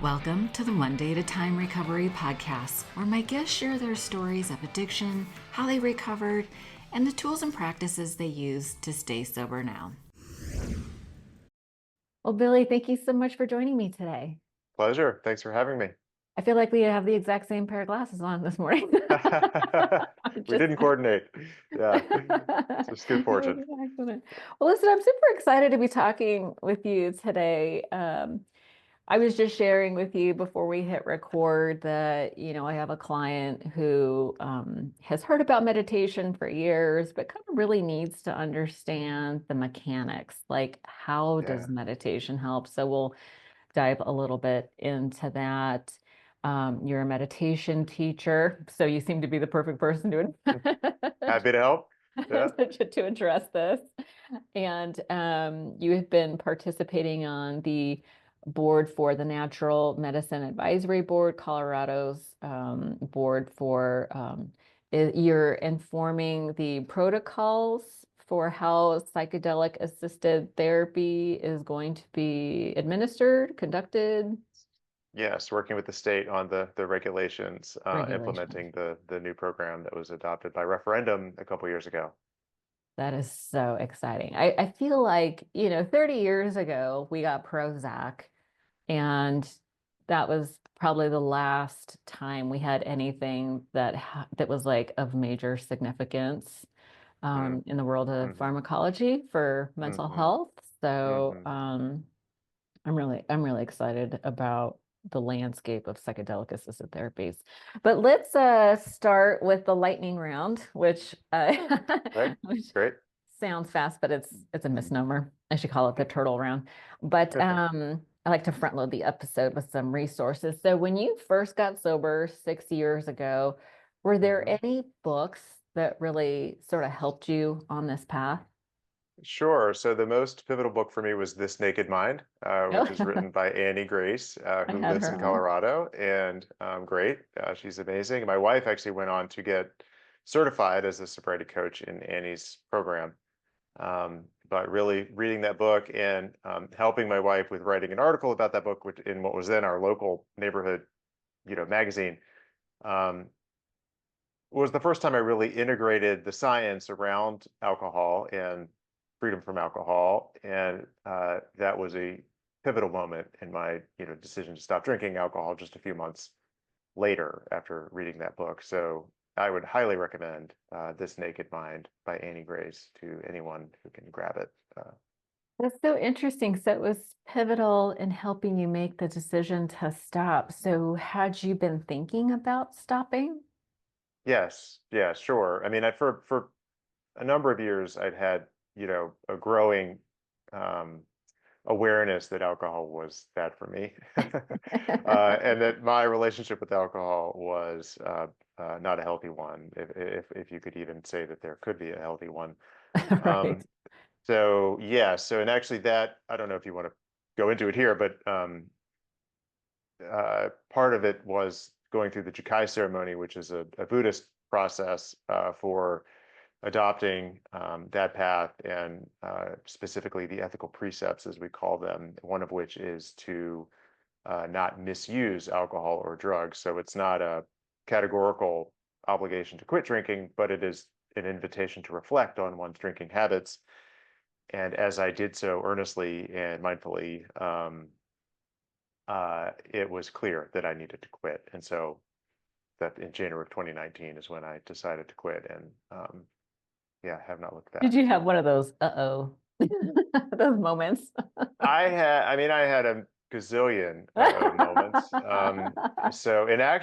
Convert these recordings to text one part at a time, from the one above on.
Welcome to the One Day at a Time Recovery Podcast, where my guests share their stories of addiction, how they recovered, and the tools and practices they use to stay sober now. Well, Billy, thank you so much for joining me today. Pleasure. Thanks for having me. I feel like we have the exact same pair of glasses on this morning. We didn't coordinate. Yeah, it's just good fortune. Excellent. Well, listen, I'm super excited to be talking with you today. I was just sharing with you before we hit record that, I have a client who has heard about meditation for years, but kind of really needs to understand the mechanics, like how does Yeah. meditation help? So we'll dive a little bit into that. You're a meditation teacher, so you seem to be the perfect person Happy to help. Yeah. to address this. And you have been participating on the board for the Natural Medicine Advisory Board, Colorado's board for, you're informing the protocols for how psychedelic-assisted therapy is going to be administered, conducted. Yes, working with the state on the regulations, Regulations. implementing the new program that was adopted by referendum a couple years ago. That is so exciting. I feel like, 30 years ago, we got Prozac, and that was probably the last time we had anything that was like of major significance Mm, in the world of mm-hmm, pharmacology for mental mm-hmm, health. So mm-hmm. I'm really excited about the landscape of psychedelic assisted therapies. But let's start with the lightning round, which Right. which Great. sounds fast, but it's a misnomer. I should call it the turtle round. But I like to front load the episode with some resources. So when you first got sober 6 years ago, were there Mhm. any books that really sort of helped you on this path? Sure. So the most pivotal book for me was This Naked Mind, which is Oh, written by Annie Grace, I who had lives her in on. Colorado, and great. She's amazing. My wife actually went on to get certified as a sobriety coach in Annie's program. But really reading that book and helping my wife with writing an article about that book, which in what was then our local neighborhood, magazine, um, was the first time I really integrated the science around alcohol and freedom from alcohol, and that was a pivotal moment in my decision to stop drinking alcohol just a few months later after reading that book. So I would highly recommend This Naked Mind by Annie Grace to anyone who can grab it. That's so interesting. So it was pivotal in helping you make the decision to stop. So had you been thinking about stopping? Yes, yeah, sure. I mean, for a number of years, I'd had a growing um, awareness that alcohol was bad for me, and that my relationship with alcohol was not a healthy one, if you could even say that there could be a healthy one. Right. Um, so yeah, so and actually that I don't know if you want to go into it here, but part of it was going through the Jukai ceremony, which is a Buddhist process for adopting that path and specifically the ethical precepts, as we call them, one of which is to not misuse alcohol or drugs. So it's not a categorical obligation to quit drinking, but it is an invitation to reflect on one's drinking habits. And as I did so earnestly and mindfully, it was clear that I needed to quit. And so that in January of 2019 is when I decided to quit. And yeah, have not looked Did back. you have one of those uh-oh those moments? I mean, I had a gazillion uh-oh moments.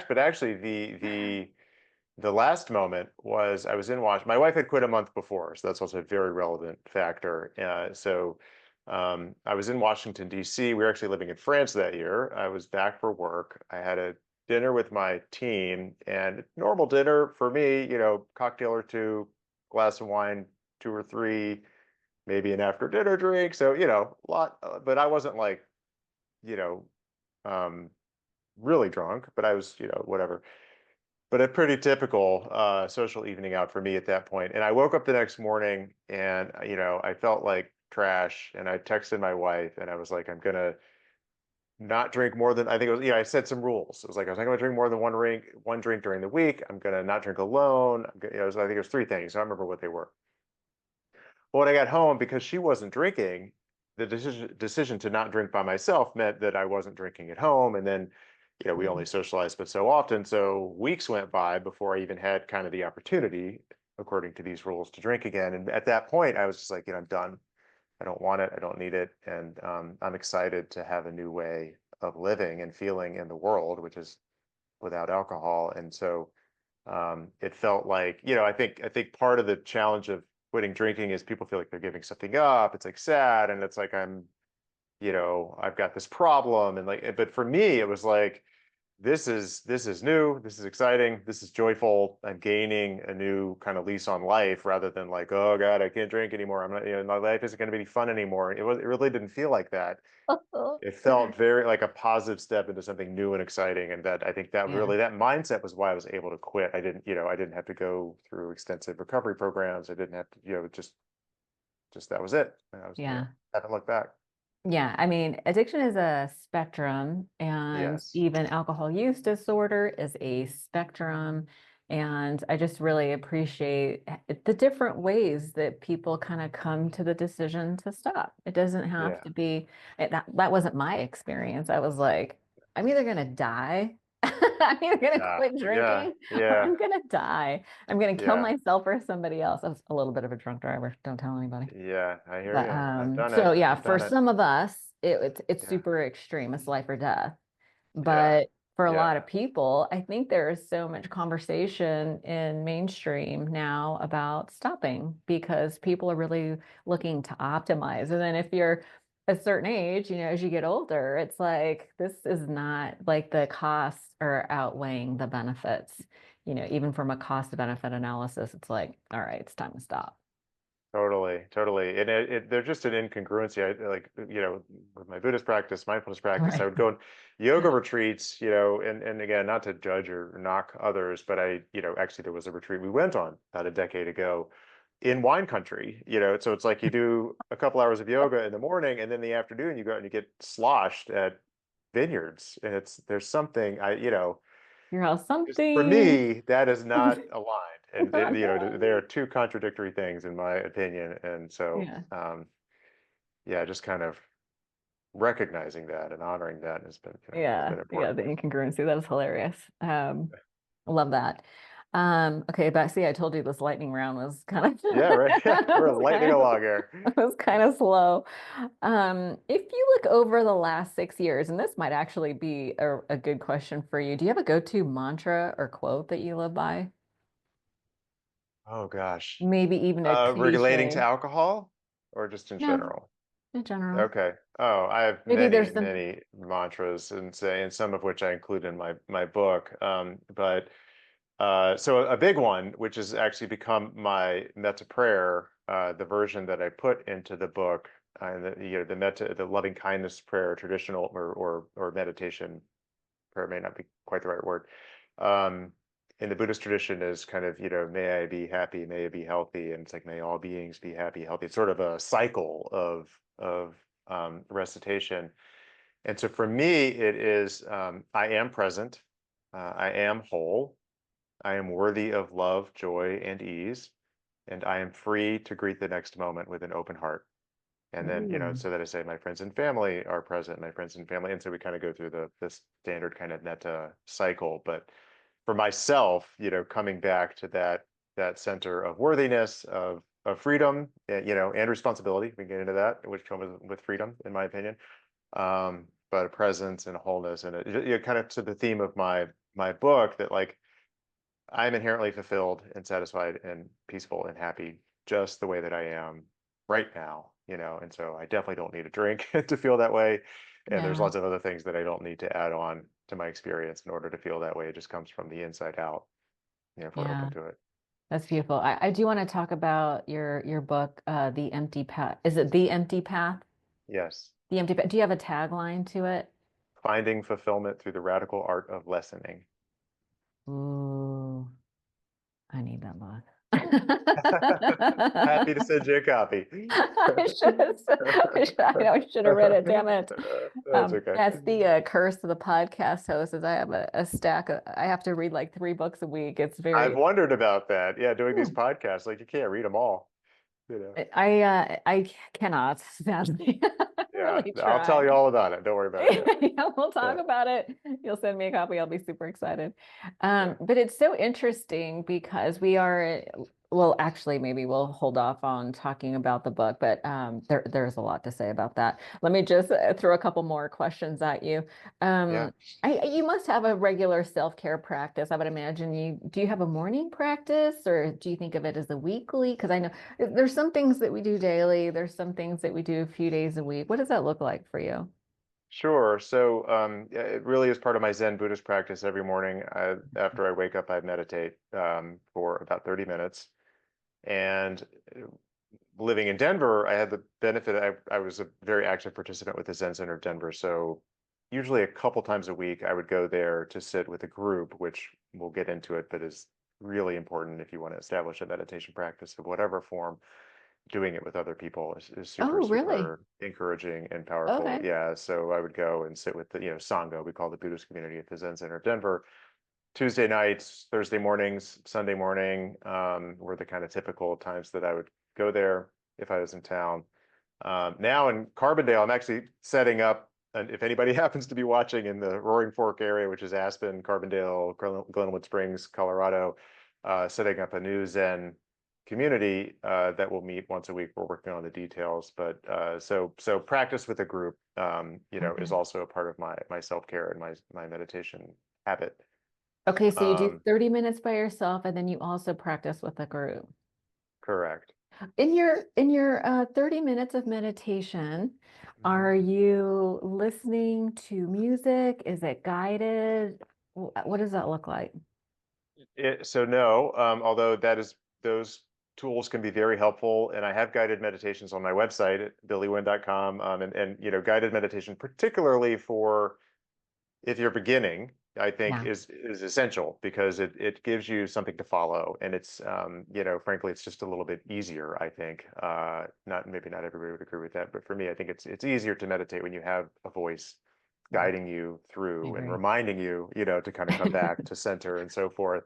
But actually, the last moment was I was in Washington. My wife had quit a month before, so that's also a very relevant factor. I was in Washington, D.C. We were actually living in France that year. I was back for work. I had a dinner with my team, and normal dinner for me, cocktail or two, glass of wine, two or three, maybe an after dinner drink. So, a lot, but I wasn't like, you know, um, really drunk, but I was, whatever. But a pretty typical social evening out for me at that point. And I woke up the next morning and, I felt like trash. And I texted my wife and I was like, I'm going to not drink more than, I think it was, I said some rules. It was like, I was not going to drink more than one drink during the week. I'm going to not drink alone. I think it was three things. I don't remember what they were. But when I got home, because she wasn't drinking, the decision to not drink by myself meant that I wasn't drinking at home. And then, we only Mm. socialized but so often. So weeks went by before I even had kind of the opportunity, according to these rules, to drink again. And at that point, I was just like, I'm done. I don't want it. I don't need it. And I'm excited to have a new way of living and feeling in the world, which is without alcohol. And so it felt like, I think part of the challenge of quitting drinking is people feel like they're giving something up. It's like sad, and it's like I've got this problem, and like, but for me, it was like this is new, this is exciting, this is joyful. I'm gaining a new kind of lease on life rather than like, oh God, I can't drink anymore. I'm not, my life isn't going to be fun anymore. It really didn't feel like that. It felt very like a positive step into something new and exciting. And that I think that Yeah. really, that mindset was why I was able to quit. I didn't have to go through extensive recovery programs. I didn't have to, just that was it. And I was, Yeah. haven't looked back. Yeah, I mean, addiction is a spectrum, and Yes. even alcohol use disorder is a spectrum. And I just really appreciate the different ways that people kind of come to the decision to stop. It doesn't have Yeah. to be that wasn't my experience. I was like, I'm either gonna die, I'm either gonna quit Yeah. drinking, or Yeah. I'm gonna die. I'm gonna kill Yeah. myself or somebody else. I was a little bit of a drunk driver. Don't tell anybody. Yeah. I hear But you. I've done it. so yeah, I've for done it. some of us, it's Yeah. super extreme. It's life or death. Yeah. But for a Yeah. lot of people, I think there is so much conversation in mainstream now about stopping because people are really looking to optimize. And then if you're a certain age, as you get older, it's like this is not like the costs are outweighing the benefits. Even from a cost benefit analysis, it's like, all right, it's time to stop. Totally, totally. And they're just an incongruency. I like, with my Buddhist practice, mindfulness practice, I Right. would go on yoga retreats, and again, not to judge or knock others, but actually there was a retreat we went on about a decade ago in wine country, so it's like you do a couple hours of yoga in the morning, and then in the afternoon you go out and you get sloshed at vineyards. And there's something You're all just for something. me, that is not aligned. And they are No. two contradictory things in my opinion. And so, Yeah. yeah, just kind of recognizing that and honoring that has Yeah. been Yeah. important. The incongruency. That is hilarious. I love that. Okay, but see, I told you this lightning round was kind of Yeah, right. Yeah, we're was lightning kind of along here. was kind of slow. If you look over the last 6 years, and this might actually be a good question for you, do you have a go-to mantra or quote that you live by? Oh gosh. Maybe even a Relating to cliche. alcohol or just in No, general? in general. Okay. Oh, I have Maybe many, there's some. many mantras and some of which I include in my book. But so a big one, which has actually become my metta prayer, the version that I put into the book, and the loving kindness prayer, traditional or meditation prayer may not be quite the right word. Um, in the Buddhist tradition is kind of, may I be happy, may I be healthy, and it's like may all beings be happy, healthy. It's sort of a cycle of recitation. And so for me, it is I am present, I am whole, I am worthy of love, joy, and ease, and I am free to greet the next moment with an open heart. And then, Ooh, so that I say my friends and family are present, my friends and family. And so we kind of go through the standard kind of metta cycle. But for myself, coming back to that center of worthiness, of freedom, and responsibility, we can get into that, which comes with freedom, in my opinion. But a presence and a wholeness, and kind of to the theme of my book that like I'm inherently fulfilled and satisfied and peaceful and happy just the way that I am right now, and so I definitely don't need a drink to feel that way. And there's yeah, lots of other things that I don't need to add on to my experience in order to feel that way. It just comes from the inside out, if we're yeah. open to it. That's beautiful. I do want to talk about your book, The Empty Path. Is it The Empty Path? Yes. The Empty Path. Do you have a tagline to it? Finding fulfillment through the radical art of lessening. Ooh, I need that book. Happy to send you a copy. I should have, I know I should have read it, damn it. That's okay. That's the curse of the podcast host is I have a stack of, I have to read like 3 books a week. It's I've very, wondered about that. Yeah, doing these hmm. podcasts, like you can't read them all, you know. I cannot, sadly. I Yeah, really I'll tell try. you all about it. Don't worry about it. Yeah. Yeah, we'll talk Yeah. about it. You'll send me a copy. I'll be super excited. Yeah. But it's so interesting because we are, well, actually, maybe we'll hold off on talking about the book, but there's a lot to say about that. Let me just throw a couple more questions at you. Yeah. Um, you must have a regular self-care practice. I would imagine do you have a morning practice or do you think of it as a weekly? Because I know there's some things that we do daily. There's some things that we do a few days a week. What does that look like for you? Sure. So, yeah, it really is part of my Zen Buddhist practice every morning. After I wake up, I meditate for about 30 minutes. And living in Denver, I had the benefit. I was a very active participant with the Zen Center of Denver. So, usually a couple times a week, I would go there to sit with a group, which we'll get into it, but is really important if you want to establish a meditation practice of whatever form. Doing it with other people is super, Oh, really? super encouraging and powerful. Okay. Yeah. So I would go and sit with the, Sangha, we call the Buddhist community at the Zen Center of Denver. Tuesday nights, Thursday mornings, Sunday morning, were the kind of typical times that I would go there if I was in town. Now in Carbondale, I'm actually setting up, and if anybody happens to be watching in the Roaring Fork area, which is Aspen, Carbondale, Glenwood Springs, Colorado, setting up a new Zen community that will meet once a week. We're working on the details, but so practice with a group, is Okay. also a part of my self-care and my meditation habit. Okay, so you do Um, 30 minutes by yourself and then you also practice with a group. correct. In your 30 minutes of meditation, Mhm. are you listening to music? Is it guided? What does that look like? So no, although those tools can be very helpful, and I have guided meditations on my website at billywinn.com, and guided meditation, particularly for if you're beginning, I think Yeah, is essential because it gives you something to follow, and it's frankly, it's just a little bit easier. I think not maybe not everybody would agree with that, but for me, I think it's easier to meditate when you have a voice yeah, guiding you I through and agree. reminding you, to kind of come back to center and so forth.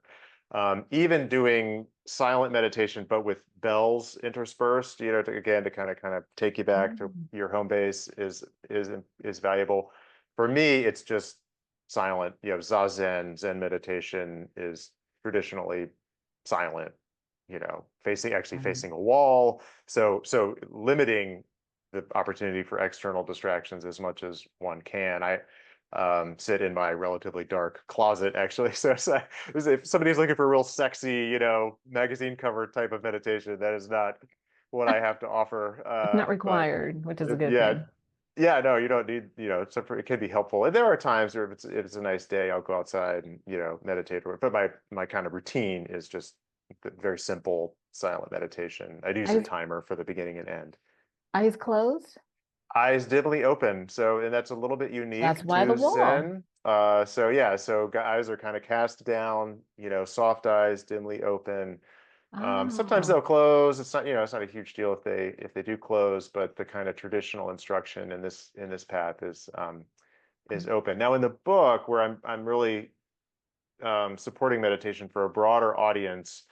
Even doing silent meditation, but with bells interspersed, again to kind of take you back to Mm. your home base is valuable. For me, it's just silent. Zazen, Zen meditation is traditionally silent. Actually Um, facing a wall. So limiting the opportunity for external distractions as much as one can. I sit in my relatively dark closet, actually. So if somebody's looking for a real sexy, magazine cover type of meditation, that is not what I have to offer. It's not But required, which is a good yeah, thing. yeah, no, you don't need, it can be helpful. And there are times where if it's a nice day, I'll go outside and, meditate. But my kind of routine is just very simple silent meditation. I'd use a Eyes, timer for the beginning and end. eyes closed. Eyes dimly open. And that's a little bit That's unique why the to wall. Zen. So yeah, so eyes are kind of cast down, soft eyes, dimly open. Sometimes Oh, they'll close. It's not a huge deal if they do close, but the kind of traditional instruction in this path is open. Now in the book where I'm really supporting meditation for a broader audience,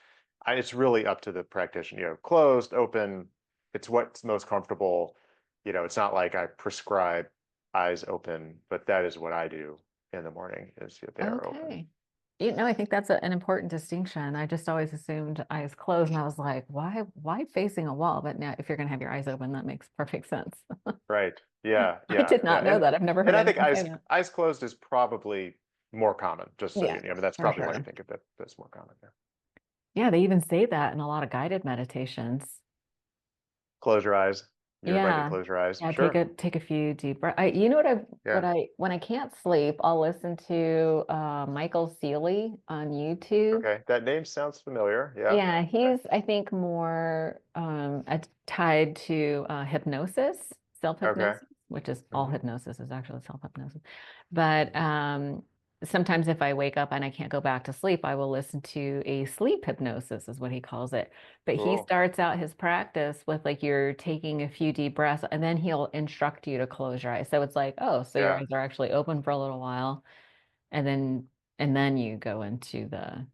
it's really up to the practitioner. Closed, open, it's what's most comfortable. It's not like I prescribe eyes open, but that is what I do in the morning is they are open. okay. I think that's an important distinction. I just always assumed eyes closed, and I was like, why facing a wall? But now, if you're going to have your eyes open, that makes perfect sense. Right. Yeah, I yeah, did yeah. not know And that. I've never heard and I think anyone say eyes that. eyes closed is probably more common, just so Yeah, but that's for probably why you sure. think of it that's more common. Yeah. Yeah, they even say that in a lot of guided meditations. Close your eyes. You're invited to Yeah. close your eyes. Yeah, take Sure. a few deep breaths. You know Yeah. when I can't sleep, I'll listen to Michael Sealey on YouTube. Okay. That name sounds familiar. Yeah. Yeah, Okay. he's I think more tied to hypnosis, Okay. self-hypnosis, which is all Hmm. hypnosis is actually self-hypnosis. But sometimes if I wake up and I can't go back to sleep, I will listen to a sleep hypnosis, is what he calls it. But he Cool. starts out his practice with like you're taking a few deep breaths and then he'll instruct you to close your eyes. So it's like, oh, so your Yeah. eyes are actually open for a little while and then you go into the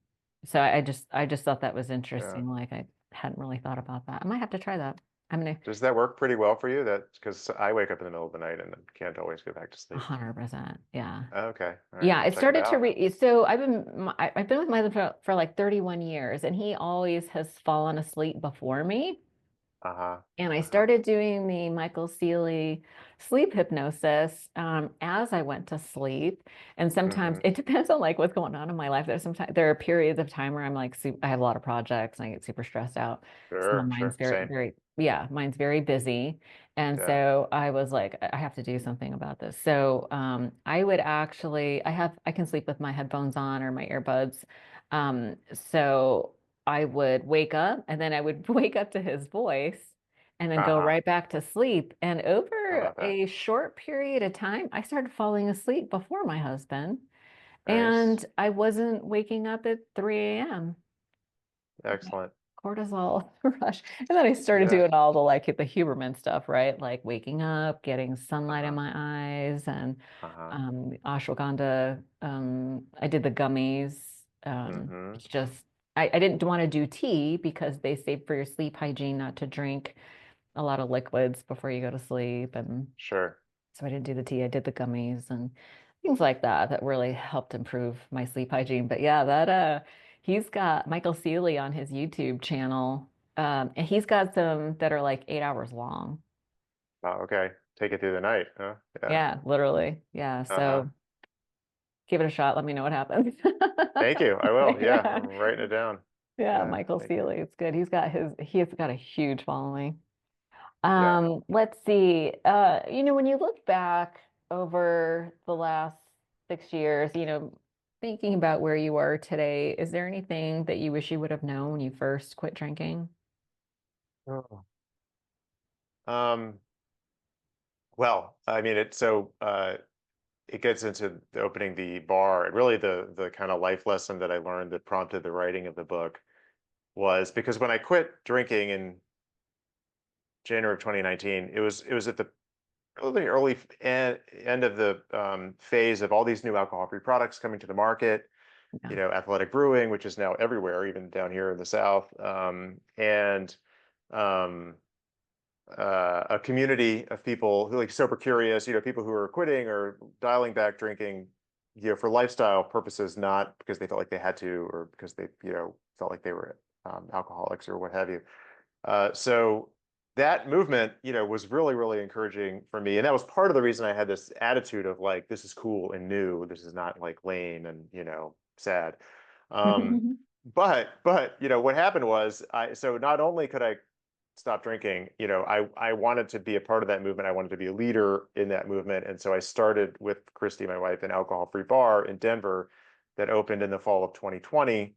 so I just thought that was Yeah. interesting. Like I hadn't really thought about that. I might have to try that. I'm gonna Does that work pretty well for you? That because I wake up in the middle of the night and can't always go back to sleep. 100%. Yeah. Okay. All right. Yeah, I'll I check it started to out. read. So I've been with my husband for like 31 years, and he always has fallen asleep before me. Uh-huh. And I Uh-huh. started doing the Michael Seeley sleep hypnosis as I went to sleep. And sometimes Mm-hmm. it depends on like what's going on in my life. There are periods of time where I'm like I have a lot of projects and I get super stressed out. So my Sure. mind's Sure. very, Same. very, yeah, mine's very busy. And Yeah. so I was like, I have to do something about this. So I would actually I can sleep with my headphones on or my earbuds. So I would wake up and then I would wake up to his voice and then go Uh-huh. right back to sleep. And I over love that. a short period of time, I started falling asleep before my husband, Nice. and I wasn't waking up at 3 a.m. Excellent. Cortisol rush. And then I started Yeah. doing all the like the Huberman stuff, right? Like waking up, getting sunlight in Uh-huh. my eyes, and Uh-huh. ashwagandha. I did the gummies. Mm-hmm. It's just I didn't want to do tea because they say for your sleep hygiene not to drink a lot of liquids before you go to sleep. And Sure. so I didn't do the tea. I did the gummies and things like that that really helped improve my sleep hygiene. But yeah, that he's got Michael Seeley on his YouTube channel. And he's got some that are like 8 hours long. Oh, okay. Take it through the night, huh? Yeah. Yeah, literally. Yeah. Uh-huh. So give it a shot. Let me know what happens. Thank you. I will. Yeah. I'm Yeah. writing it down. Yeah, Yeah. Michael Thank you. Seeley. It's good. He has got a huge following. Yeah. Let's see. When you look back over the last 6 years, thinking about where you are today, is there anything that you wish you would have known when you first quit drinking? Oh. Um, well, I mean, it gets into the opening the bar. And really the kind of life lesson that I learned that prompted the writing of the book was because when I quit drinking in January of 2019, it was at the early end of the phase of all these new alcohol-free products coming to the market. Yeah. Athletic brewing, which is now everywhere, even down here in the South, and um, a community of people who like sober curious, people who are quitting or dialing back drinking, for lifestyle purposes, not because they felt like they had to or because they, felt like they were alcoholics or what have you. So that movement, was really, really encouraging for me. And that was part of the reason I had this attitude of like, this is cool and new. This is not like lame and, sad. Um, but what happened was so not only could I stop drinking, I wanted to be a part of that movement. I wanted to be a leader in that movement. And so I started with Christy, my wife, an alcohol-free bar in Denver that opened in the fall of 2020.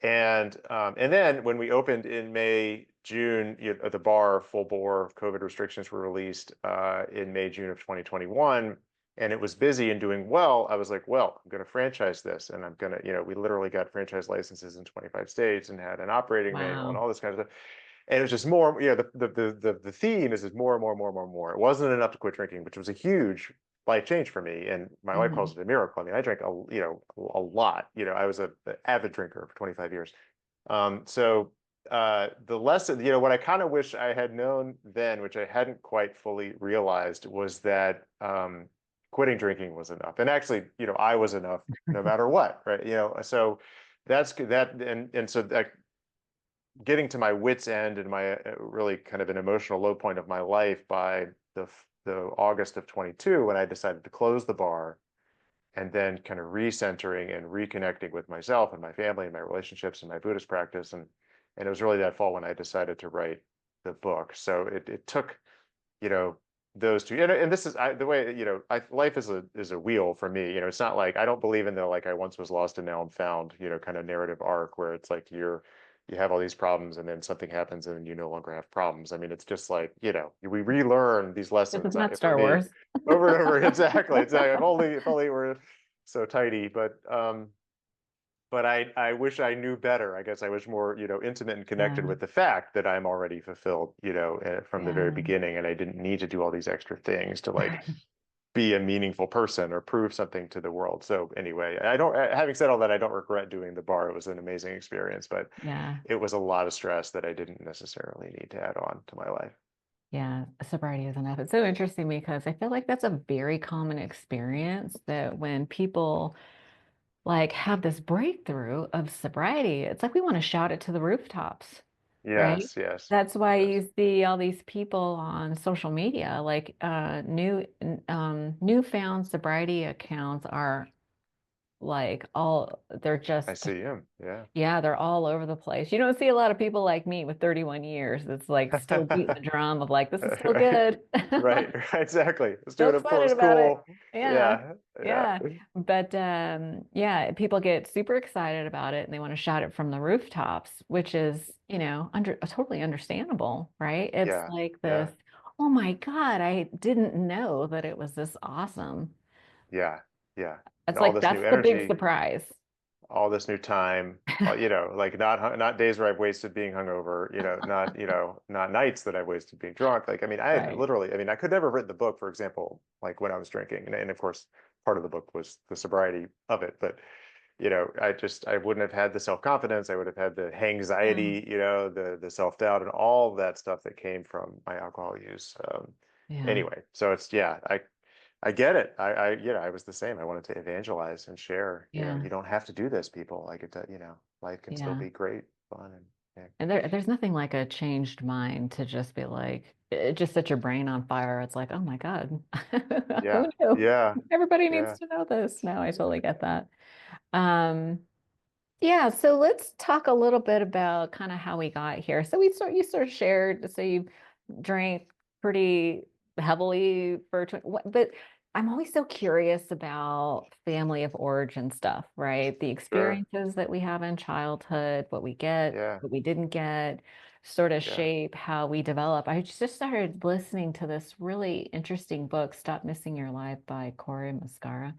And then when we opened in May, June, at the bar, full bore, COVID restrictions were released in May, June of 2021, and it was busy and doing well. I was like, well, I'm going to franchise this, and I'm going to, we literally got franchise licenses in 25 states and had an operating manual and Wow. all this kind of stuff. And it was just more, the theme is more and more and more and more and more. It wasn't enough to quit drinking, which was a huge life change for me. And my wife calls Mhm. it a miracle. I mean, I drank a lot. I was an avid drinker for 25 years. So the lesson, what I kind of wish I had known then, which I hadn't quite fully realized, was that quitting drinking was enough. And actually, I was enough no matter what, right? So that's that, and so that getting to my wit's end and my really kind of an emotional low point of my life by the August of 22 when I decided to close the bar and then kind of recentering and reconnecting with myself and my family and my relationships and my Buddhist practice. And it was really that fall when I decided to write the book. So it took, you know, those two, and this is the way, life is a wheel for me. It's not like I don't believe in the like I once was lost and now I'm found, kind of narrative arc where it's like you have all these problems and then something happens and you no longer have problems. I mean, it's just like, we relearn these This is lessons not for Star me Wars. over and over. Exactly. It's like if only it were so tidy, but I wish I knew better. I guess I wish more, intimate and connected Yeah. with the fact that I'm already fulfilled, from the very Yeah. beginning, and I didn't need to do all these extra things to like be a meaningful person or prove something to the world. So anyway, I don't, having said all that, I don't regret doing the bar. It was an amazing experience, but Yeah. it was a lot of stress that I didn't necessarily need to add on to my life. Yeah, sobriety is enough. It's so interesting because I feel like that's a very common experience that when people like have this breakthrough of sobriety, it's like we want to shout it to the rooftops, right? Yes, yes, That's why yes. you see all these people on social media, like newfound sobriety accounts are like all they're I just see him. Yeah. yeah, they're all over the place. You don't see a lot of people like me with 31 years that's like still beating the drum of like, this is still Right. good. Right. Exactly. Let's do Still it up excited close, about it. cool. Yeah. Yeah. Yeah. Yeah. But yeah, people get super excited about it and they want to shout it from the rooftops, which is, totally understandable, right? It's Yeah. like this, Yeah. oh my God, I didn't know that it was this awesome. Yeah. Yeah. And It's all like this new that's the big energy, surprise. all this new time, like not days where I've wasted being hungover, not nights that I've wasted being drunk. Like, I mean, Right. I could never have written the book, for example, like when I was drinking. And of course, part of the book was the sobriety of it. But, I wouldn't have had the self-confidence. I would have had the Yeah. anxiety, the self-doubt and all that stuff that came from my alcohol use. Yeah. Anyway, so I get it. I was the same. I wanted to evangelize and share, Yeah. you don't have to do this, people. Like life can still Yeah. be great, fun, and yeah. And there's nothing like a changed mind to just be like, it just set your brain on fire. It's like, oh my God, who Yeah, knew? yeah, Everybody needs yeah, to know this. No, I totally get that. Um, yeah, so let's talk a little bit about kind of how we got here. So you sort of shared, so you drank pretty heavily for 20, but I'm always so curious about family of origin stuff, right? The sure. experiences that we have in childhood, what we get, Yeah, what we didn't get, sort of yeah. shape how we develop. I just started listening to this really interesting book, Stop Missing Your Life by Corey Muscara.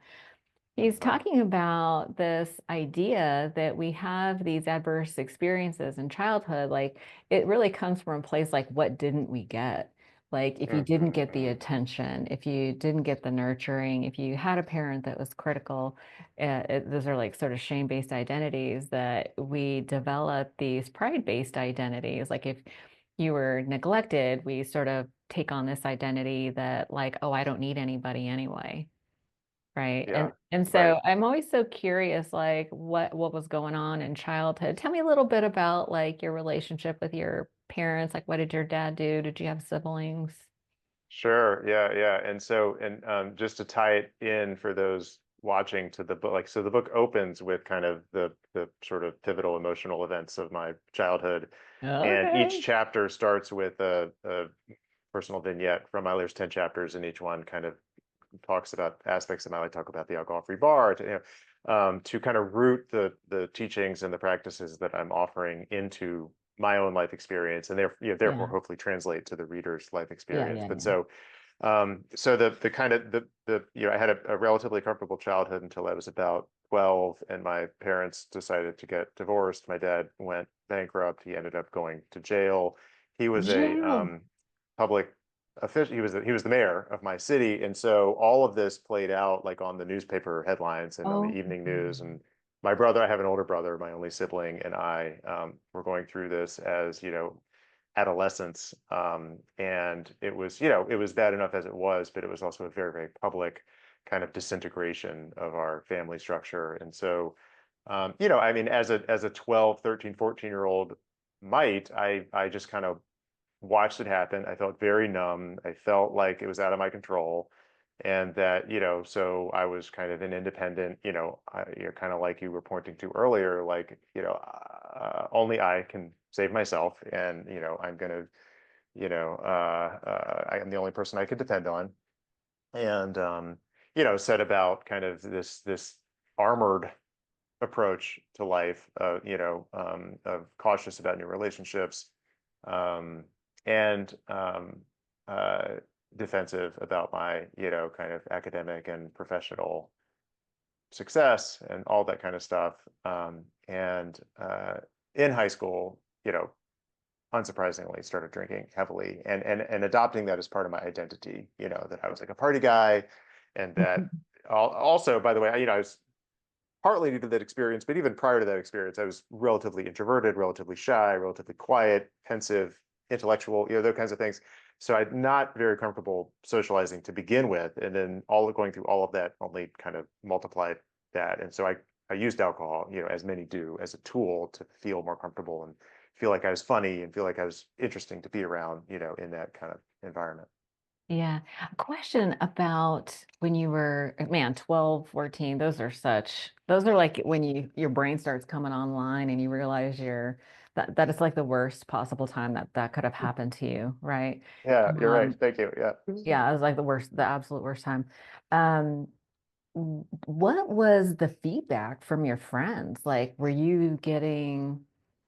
He's Hmm. talking about this idea that we have these adverse experiences in childhood. Like it really comes from a place like, what didn't we get? Like if you Hmm. didn't get the Hmm. attention, if you didn't get the nurturing, if you had a parent that was critical, those are like sort of shame-based identities that we develop these pride-based identities. Like if you were neglected, we sort of take on this identity that like, oh, I don't need anybody anyway. Right. Yeah, And right. so I'm always so curious, like what was going on in childhood. Tell me a little bit about like your relationship with your parents. Like what did your dad do? Did you have siblings? Sure. Yeah, yeah. And just to tie it in for those watching to the book, like, so the book opens with kind of the sort of pivotal emotional events of my childhood, and each Okay. chapter starts with a personal vignette from my there's 10 chapters, and each one kind of talks about aspects of my life, talk about the alcohol-free bar, to kind of root the teachings and the practices that I'm offering into my own life experience, and therefore Yeah. hopefully translate to the reader's life Yeah. experience. Yeah. But Yeah. so the kind of I had a relatively comfortable childhood until I was about 12, and my parents decided to get divorced. My dad went bankrupt. He ended up going to jail. He was a Jail. public official. He was the mayor of my city, and so all of this played out like on the newspaper headlines and on the Oh, evening news. And my brother, I have an older brother, my only sibling, and I were going through this as adolescence. And it was, it was bad enough as it was, but it was also a very, very public kind of disintegration of our family structure. And so, I mean, as a 12, 13, 14-year old might, I just kind of watched it happen. I felt very numb. I felt like it was out of my control. And that, so I was kind of an independent, kind of like you were pointing to earlier, like, only I can save myself. And, I'm going to, I am the only person I could depend on. And, said about kind of this armored approach to life, of cautious about new relationships, um, and defensive about my, kind of academic and professional success and all that kind of stuff. And in high school, unsurprisingly, started drinking heavily and adopting that as part of my identity. That I was like a party guy, and that also, by the way, I was partly due to that experience, but even prior to that experience, I was relatively introverted, relatively shy, relatively quiet, pensive, intellectual, those kinds of things. So I'm not very comfortable socializing to begin with, and then going through all of that only kind of multiplied that. And so I used alcohol, as many do, as a tool to feel more comfortable and feel like I was funny and feel like I was interesting to be around, in that kind of environment. Yeah. A question about when you were, man, 12, 14, those are like when your brain starts coming online and you realize that it's like the worst possible time that could have happened to you, right? Yeah, you're right. Um, Thank you. Yeah. yeah, it was like the absolute worst time. Um, what was the feedback from your friends? Like, were you getting,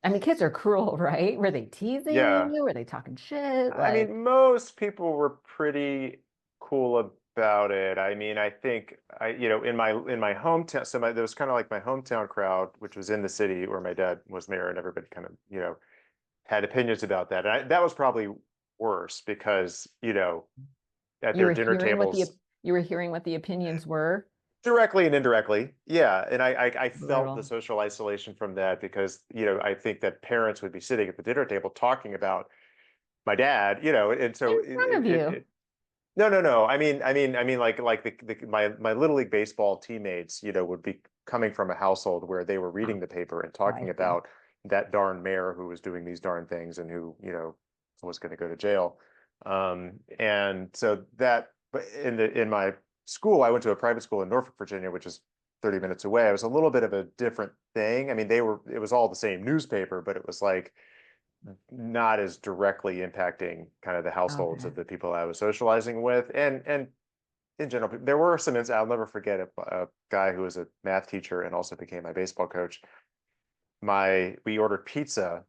I mean, kids are cruel, right? Were they teasing Yeah. you? Were they talking shit? I Like, mean, most people were pretty cool about it. I mean, I think in my hometown, there was kind of like my hometown crowd, which was in the city where my dad was mayor, and everybody kind of, had opinions about that. And that was probably worse because, at you their were dinner hearing tables, you were hearing what the opinions were. directly and indirectly. Yeah. And I felt the Brutal. social isolation from that because, I think that parents would be sitting at the dinner table talking about my dad, and so In front of you. no, no, no. I mean, like my little league baseball teammates, would be coming from a household where they were Oh, reading the paper and I talking see. about that darn mayor who was doing these darn things and who, was going to go to jail. And so but in my school, I went to a private school in Norfolk, Virginia, which is 30 minutes away. It was a little bit of a different thing. I mean, it was all the same newspaper, but it was like not as directly impacting kind of the households Okay. of the people I was socializing with. And in general, there were some instances. I'll never forget a guy who was a math teacher and also became my baseball coach. We ordered pizza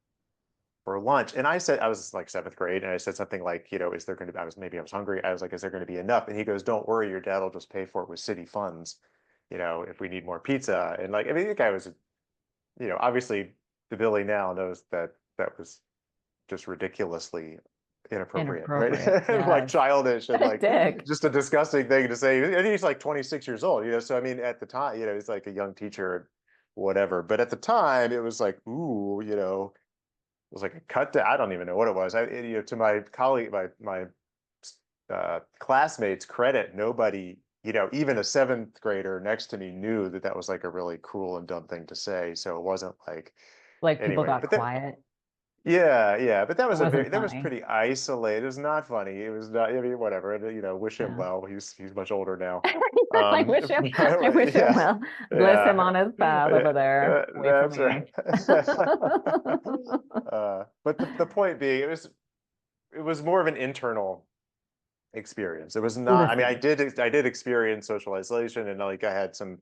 for lunch, and I was like seventh grade, and I said something like, is there going to be? I was hungry. I was like, is there going to be enough? And he goes, don't worry, your dad will just pay for it with city funds. If we need more pizza. And like, I mean, the guy was, obviously the Billy now knows that that was just ridiculously inappropriate, right? Inappropriate. And like Yes. childish and like Dick. just a disgusting thing to say. And he's like 26 years old, So I mean, at the time, he's like a young teacher, whatever. But at the time, it was like, ooh, it was like a cut to, I don't even know what it was. To my colleague, my classmates' credit, nobody, even a seventh grader next to me knew that that was like a really cruel and dumb thing to say. So it wasn't like Like people anyway. got But that quiet. yeah, yeah, but It wasn't that was funny. pretty isolated. It was not funny. It was not, I mean, whatever. Wish him Yeah. well. He's much older now. I wish him, I wish him Yeah, well. Bless him yeah, on his path yeah, over there, away from that's right. me. But the point being, it was more of an internal experience. It was not, I mean, Listen, I did experience social isolation, and like I had some,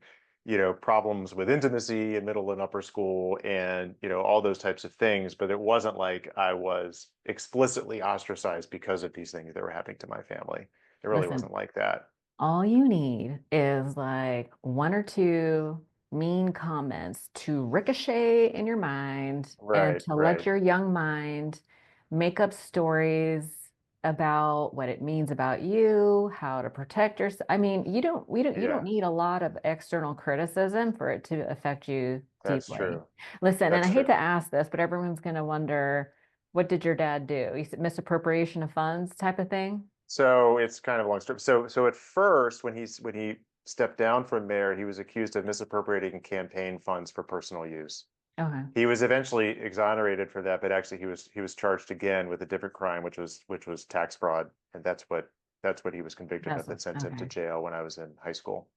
problems with intimacy in middle and upper school and, all those types of things, but it wasn't like I was explicitly ostracized because of these things that were happening to my family. It really listen. wasn't like that. All you need is like one or two mean comments to ricochet in your mind and Right, to let right. your young mind make up stories about what it means about you, how to protect yourself. I mean, you don't Yeah, need a lot of external criticism for it to affect you that's deeply. true. Listen, and I That's hate true. to ask this, but everyone's going to wonder, what did your dad do? You said misappropriation of funds type of thing? So it's kind of a long story. So at first, when he stepped down from mayor, he was accused of misappropriating campaign funds for personal use. Okay. He was eventually exonerated for that, but actually he was charged again with a different crime, which was tax fraud, and that's what he was convicted of. That's That sent him to okay. jail when I was in high school.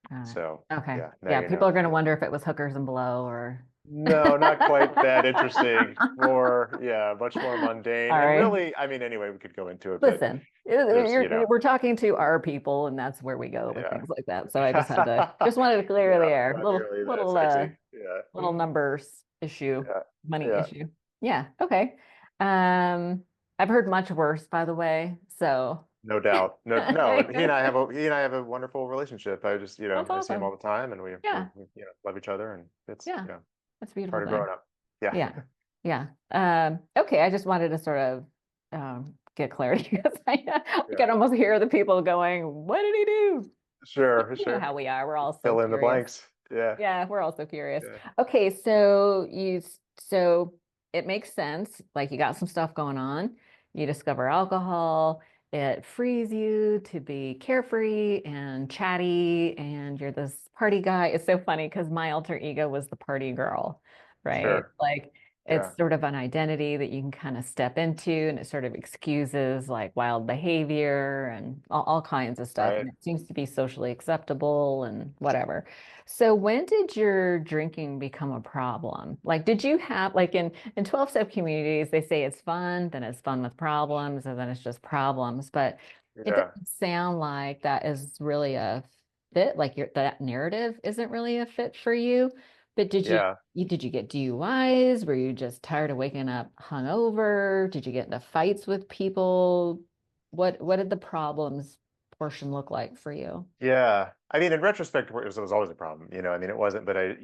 Got it. So Okay. yeah, now Yeah, you people are know. going to Yeah. wonder if it was hookers and blow or. No, not quite that interesting. More, yeah, much more mundane. All And right. really, I mean, anyway, we could go into it, but Listen, there's, we're talking to our people, and that's where we go with yeah. things like that. So I just wanted to clear the Yeah, air. not nearly that sexy. Yeah. Little numbers issue, Yeah. money Yeah. issue. Yeah. Okay. Um, I've heard much worse, by the way. So No doubt. No, no. And he and I have a wonderful relationship. I just, That's I see him all awesome. the time, and Yeah. we love each other, and it's, Yeah. That's a beautiful part of thing. growing up. Yeah, Yeah. Yeah. Okay. I just wanted to sort of get clarity because I yeah. can almost hear the people going, what did he do? Sure, You know sure. how we are. We're all so Fill in the curious. blanks. Yeah, Yeah, we're also curious. yeah, Okay, so it makes sense. Like you got some stuff going on. You discover alcohol. It frees you to be carefree and chatty, and you're this party guy. It's so funny because my alter ego was the party girl, right? sure. Like Yeah, it's sort of an identity that you can kind of step into, and it sort of excuses like wild behavior and all kinds of stuff. And right. it seems to be socially acceptable and whatever. So when did your drinking become a problem? Like, did you have like in 12-step communities, they say it's fun, then it's fun with problems, and then it's just problems. But it Yeah, doesn't sound like that is really a fit. Like that narrative isn't really a fit for you. But yeah. did you get DUIs? Were you just tired of waking up hungover? Did you get into fights with people? What did the problems portion look like for you? Yeah. I mean, in retrospect, it was always a problem, I mean, it wasn't, but it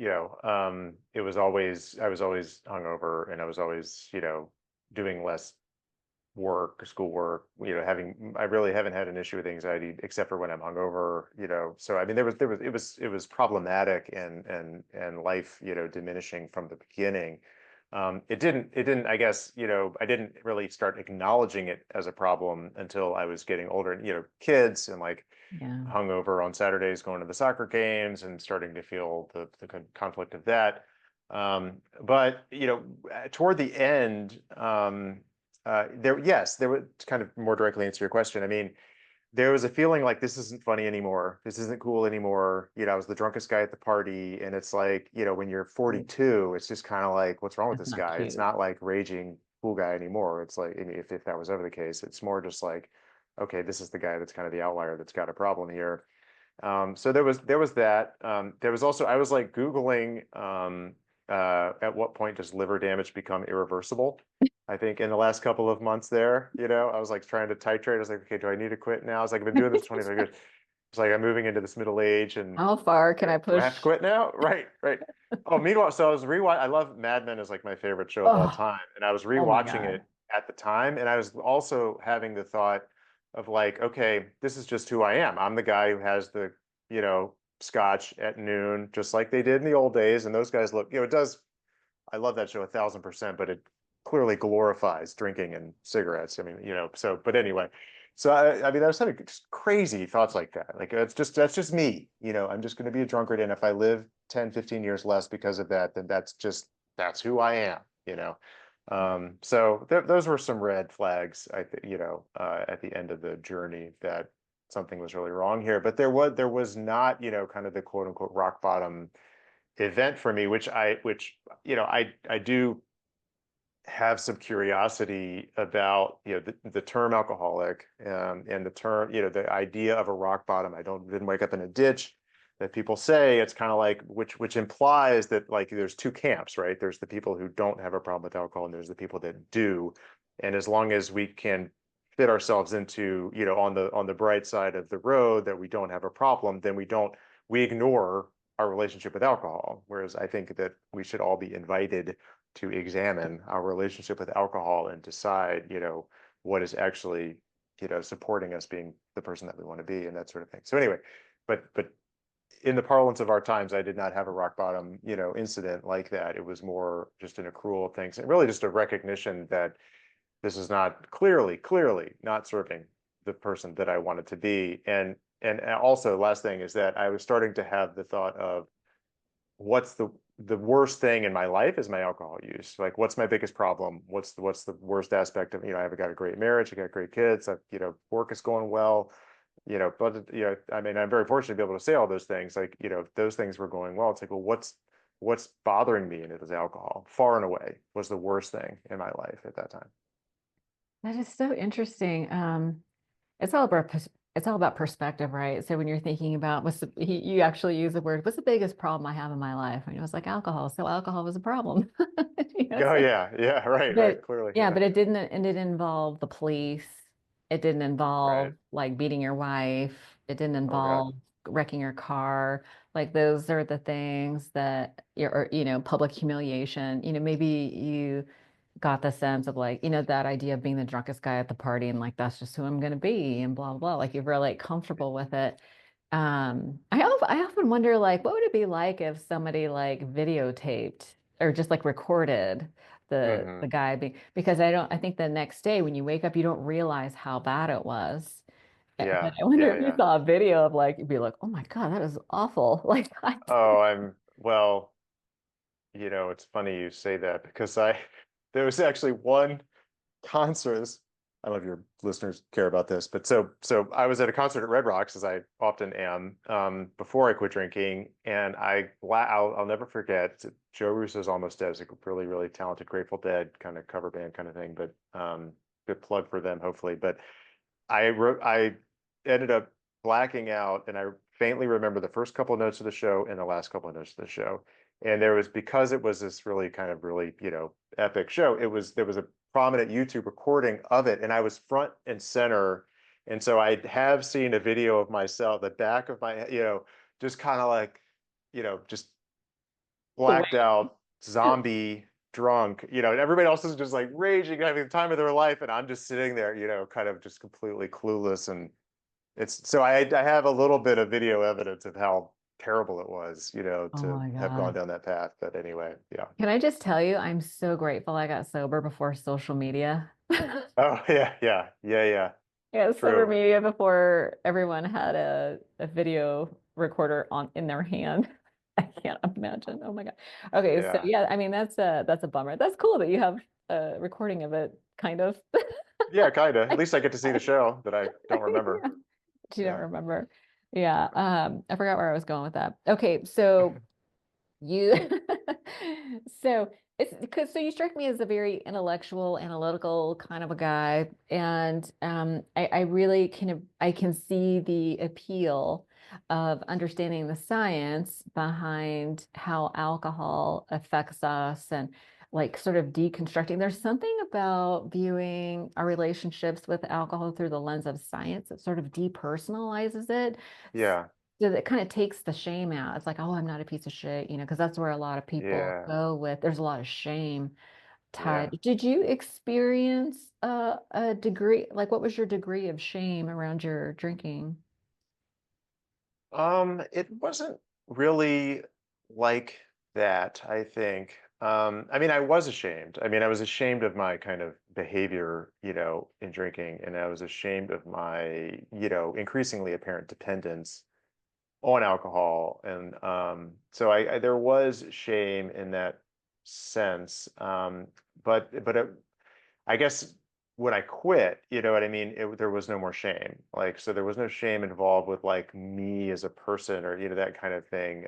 was always, I was always hungover, and I was always, doing less work, schoolwork, I really haven't had an issue with anxiety except for when I'm hungover, so I mean, it was problematic, and life, diminishing from the beginning. It didn't, I guess, I didn't really start acknowledging it as a problem until I was getting older, and, kids, and like Yeah. hungover on Saturdays, going to the soccer games, and starting to feel the conflict of that. But toward the end, there was, to kind of more directly answer your question. I mean, there was a feeling like this isn't funny anymore. This isn't cool anymore. I was the drunkest guy at the party, and it's like, when you're 42, it's just kind of like, what's wrong with That's this not guy? It's cute. not like raging cool guy anymore. It's like, I mean, if that was ever the case, it's more just like, okay, this is the guy that's kind of the outlier that's got a problem here. So there was that. There was also, I was like Googling, at what point does liver damage become irreversible? I think in the last couple of months there, I was like trying to titrate. I was like, okay, do I need to quit now? I was like, I've been doing this for 25 years. It's like I'm moving into this middle age, and How far can I do I have to push? quit now? Right, right. Oh, meanwhile, so I was rewatching. I love Mad Men, is like my favorite show of all Oh, time, and I was oh my rewatching it God. at the time, and I was also having the thought of like, okay, this is just who I am. I'm the guy who has the, scotch at noon, just like they did in the old days, and those guys look, it does. I love that show 1,000%, but it clearly glorifies drinking and cigarettes. I mean, so, but anyway, so I mean, I was having just crazy thoughts like that. Like, that's just me, I'm just going to be a drunkard. And if I live 10, 15 years less because of that, then that's who I am, so those were some red flags, I think, at the end of the journey, that something was really wrong here. But there was not, kind of the quote unquote rock bottom event for me, which I do have some curiosity about, the term alcoholic, and the term, the idea of a rock bottom. I didn't wake up in a ditch that people say. It's kind of like, which implies that, like, there's two camps, right? There's the people who don't have a problem with alcohol, and there's the people that do. And as long as we can fit ourselves into, on the bright side of the road, that we don't have a problem, then we ignore our relationship with alcohol. Whereas I think that we should all be invited to examine our relationship with alcohol and decide, what is actually, supporting us being the person that we want to be, and that sort of thing. So anyway, but in the parlance of our times, I did not have a rock bottom, incident like that. It was more just an accrual of things, and really just a recognition that this is not clearly not serving the person that I wanted to be. And also, last thing is that I was starting to have the thought of, what's the worst thing in my life is my alcohol use. Like, what's my biggest problem? What's the worst aspect of, I've got a great marriage, I got great kids, work is going well, but I mean, I'm very fortunate to be able to say all those things. Like, if those things were going well, it's like, well, what's bothering me? And it was alcohol. Far and away was the worst thing in my life at that time. That is so interesting. It's all about it's all about perspective, right? So when you're thinking about you actually use the word, what's the biggest problem I have in my life? And it was like alcohol. So alcohol was a problem. Oh So, yeah, yeah, right, right, but clearly, yeah, yeah. but it didn't involve the police. It didn't Right. involve like beating your wife. It didn't Oh God. involve wrecking your car. Like those are the things that or, public humiliation. Maybe you got the sense of like, that idea of being the drunkest guy at the party and like that's just who I'm gonna be and blah blah. Like you're really like, comfortable with it. I often wonder like what would it be like if somebody like videotaped or just like recorded the Hmm. guy being because I think the next day when you wake up you don't realize how bad it was. But Yeah. I wonder Yeah. if you Yeah. saw a video of like you'd be like, oh my God, that is awful. Like I Oh, well, it's funny you say that because there was actually one concerts. I don't know if your listeners care about this, but so I was at a concert at Red Rocks, as I often am, before I quit drinking, and I'll never forget. Joe Russo's Almost Dead is a really really talented Grateful Dead kind of cover band kind of thing, but good plug for them hopefully. But I ended up blacking out, and I faintly remember the first couple of notes of the show and the last couple of notes of the show. And there was because it was this really kind of really epic show. There was a prominent YouTube recording of it, and I was front and center. And so I have seen a video of myself, the back of my just kind of like just the way blacked out, zombie, drunk, and everybody else is just like raging, having the time of their life, and I'm just sitting there, kind of just completely clueless. And I have a little bit of video evidence of how terrible it was, oh to my have gone God. down that path. But anyway, yeah. Can I just tell you, I'm so grateful I got sober before social media. Oh yeah, yeah, yeah, yeah. Yeah, sober True. media before everyone had a video recorder on in their hand. I can't imagine. Oh my God. Okay, so Yeah. yeah, I mean that's a bummer. That's cool that you have a recording of it, kind of. Yeah, kind of. At I, least I get to see the I, show that I don't remember. yeah, you don't Yeah. remember. Yeah, I forgot where I was going with that. Okay, so you so it's because so you strike me as a very intellectual, analytical kind of a guy, and I really I can see the appeal of understanding the science behind how alcohol affects us and like sort of deconstructing. There's something about viewing our relationships with alcohol through the lens of science that sort of depersonalizes it. Yeah. So that kind of takes the shame out. It's like, oh, I'm not a piece of shit, because that's where a lot of people Yeah. go with. There's a lot of shame Yeah. tied. Did you experience a degree? Like, what was your degree of shame around your drinking? It wasn't really like that, I think. I mean, I was ashamed. I mean, I was ashamed of my kind of behavior, in drinking, and I was ashamed of my, increasingly apparent dependence on alcohol. And so I there was shame in that sense. But I guess when I quit, you know what I mean? There was no more shame. Like, so there was no shame involved with like me as a person or, that kind of thing.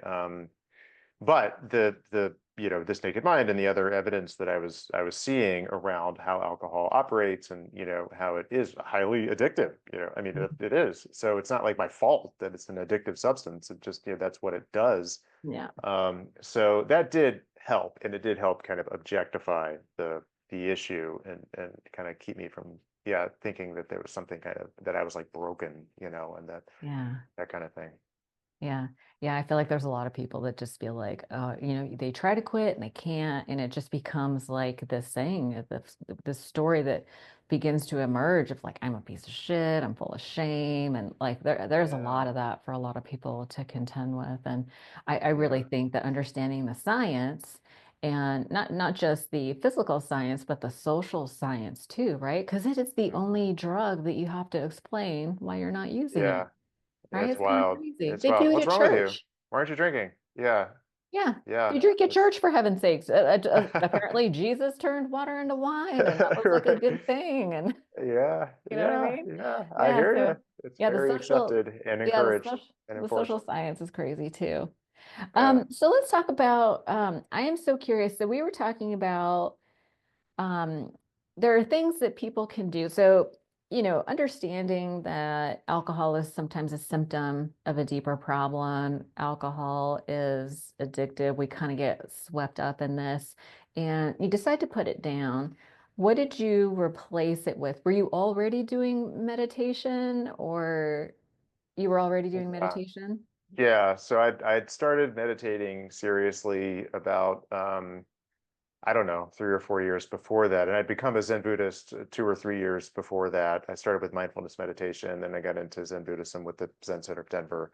But this naked mind and the other evidence that I was seeing around how alcohol operates and, how it is highly addictive, I mean, it is. So it's not like my fault that it's an addictive substance. It just, that's what it does. Yeah. So that did help, and it did help kind of objectify the issue and kind of keep me from, yeah, thinking that there was something kind of that I was like broken, and Yeah. that kind of thing. Yeah. Yeah. I feel like there's a lot of people that just feel like, they try to quit and they can't. And it just becomes like this thing, this story that begins to emerge of like, I'm a piece of shit. I'm full of shame. And like, there's a Yeah, lot of that for a lot of people to contend with. And I really yeah, think that understanding the science and not just the physical science, but the social science too, right? Because it is the hmm, only drug that you have to explain why you're not using it. yeah. Right? It's It's kind of wild. crazy. It's They do wild. it What's at wrong with you? church. Why aren't you drinking? Yeah, Yeah. yeah. You drink at It's church for heaven's sakes. Apparently Jesus turned water into wine and that was like a right. good thing. And Yeah, you know what I yeah, mean? yeah. I Yeah. hear you. So It's yeah, very accepted and the encouraged social, and the social enforced. science is crazy too. Yeah, So let's talk about, I am so curious. So we were talking about um, there are things that people can do. So, understanding that alcohol is sometimes a symptom of a deeper problem. Alcohol is addictive. We kind of get swept up in this and you decide to put it down. What did you replace it with? Were you already doing meditation or you were already doing Yeah. meditation? Yeah, so I'd started meditating seriously about I don't know, 3 or 4 years before that. And I'd become a Zen Buddhist 2 or 3 years before that. I started with mindfulness meditation, then I got into Zen Buddhism with the Zen Center of Denver.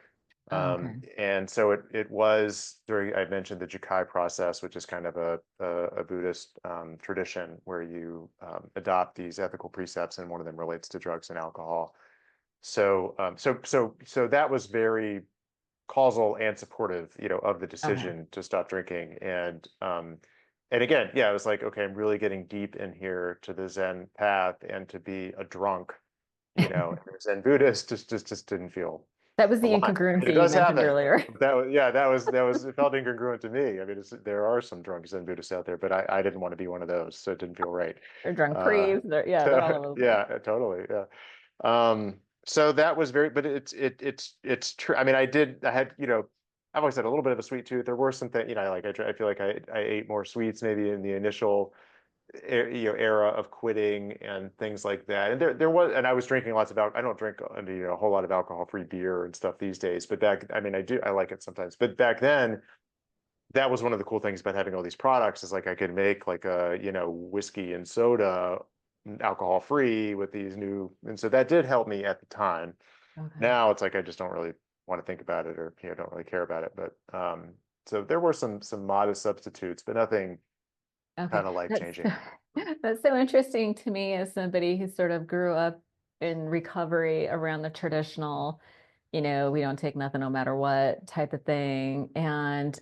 Oh, okay. And so it was during, I mentioned the Jukai process, which is kind of a Buddhist tradition where you adopt these ethical precepts, and one of them relates to drugs and alcohol. So that was very causal and supportive, of the Okay. decision to stop drinking. And again, yeah, I was like, okay, I'm really getting deep in here to the Zen path, and to be a drunk, and a Zen Buddhist just didn't feel That was the aligned. And it incongruency you does mentioned happen. earlier. Yeah, that was it felt incongruent to me. I mean, there are some drunk Zen Buddhists out there, but I didn't want to be one of those, so it didn't feel right. They're drunk Uh, priests. They're all so over the place. yeah, totally. Yeah. So that was very, but it's true. I mean, I had, I've always had a little bit of a sweet tooth. There were some things, like I feel like I ate more sweets maybe in the initial, era of quitting and things like that. And there was, and I was drinking lots of alcohol. I don't drink, a whole lot of alcohol-free beer and stuff these days, but I mean, I like it sometimes. But back then, that was one of the cool things about having all these products, is like I could make like a, whiskey and soda alcohol free with these new, and so that did help me at the time. Okay. Now it's like I just don't really want to think about it, or don't really care about it. But so there were some modest substitutes, but nothing Okay. kind of life changing. That's so interesting to me as somebody who sort of grew up in recovery around the traditional, we don't take nothing no matter what type of thing. And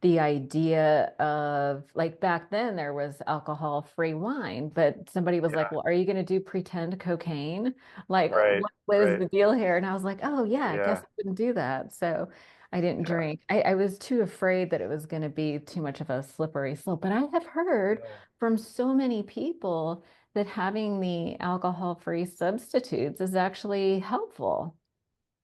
the idea of like back then there was alcohol-free wine, but somebody was like, Yeah, well, are you going to do pretend cocaine? Like, right, what is right. the deal here? And I was like, oh, yeah, I guess Yeah, I wouldn't do that. So I didn't yeah, drink. I was too afraid that it was going to be too much of a slippery slope. But I have heard yeah. from so many people that having the alcohol-free substitutes is actually helpful.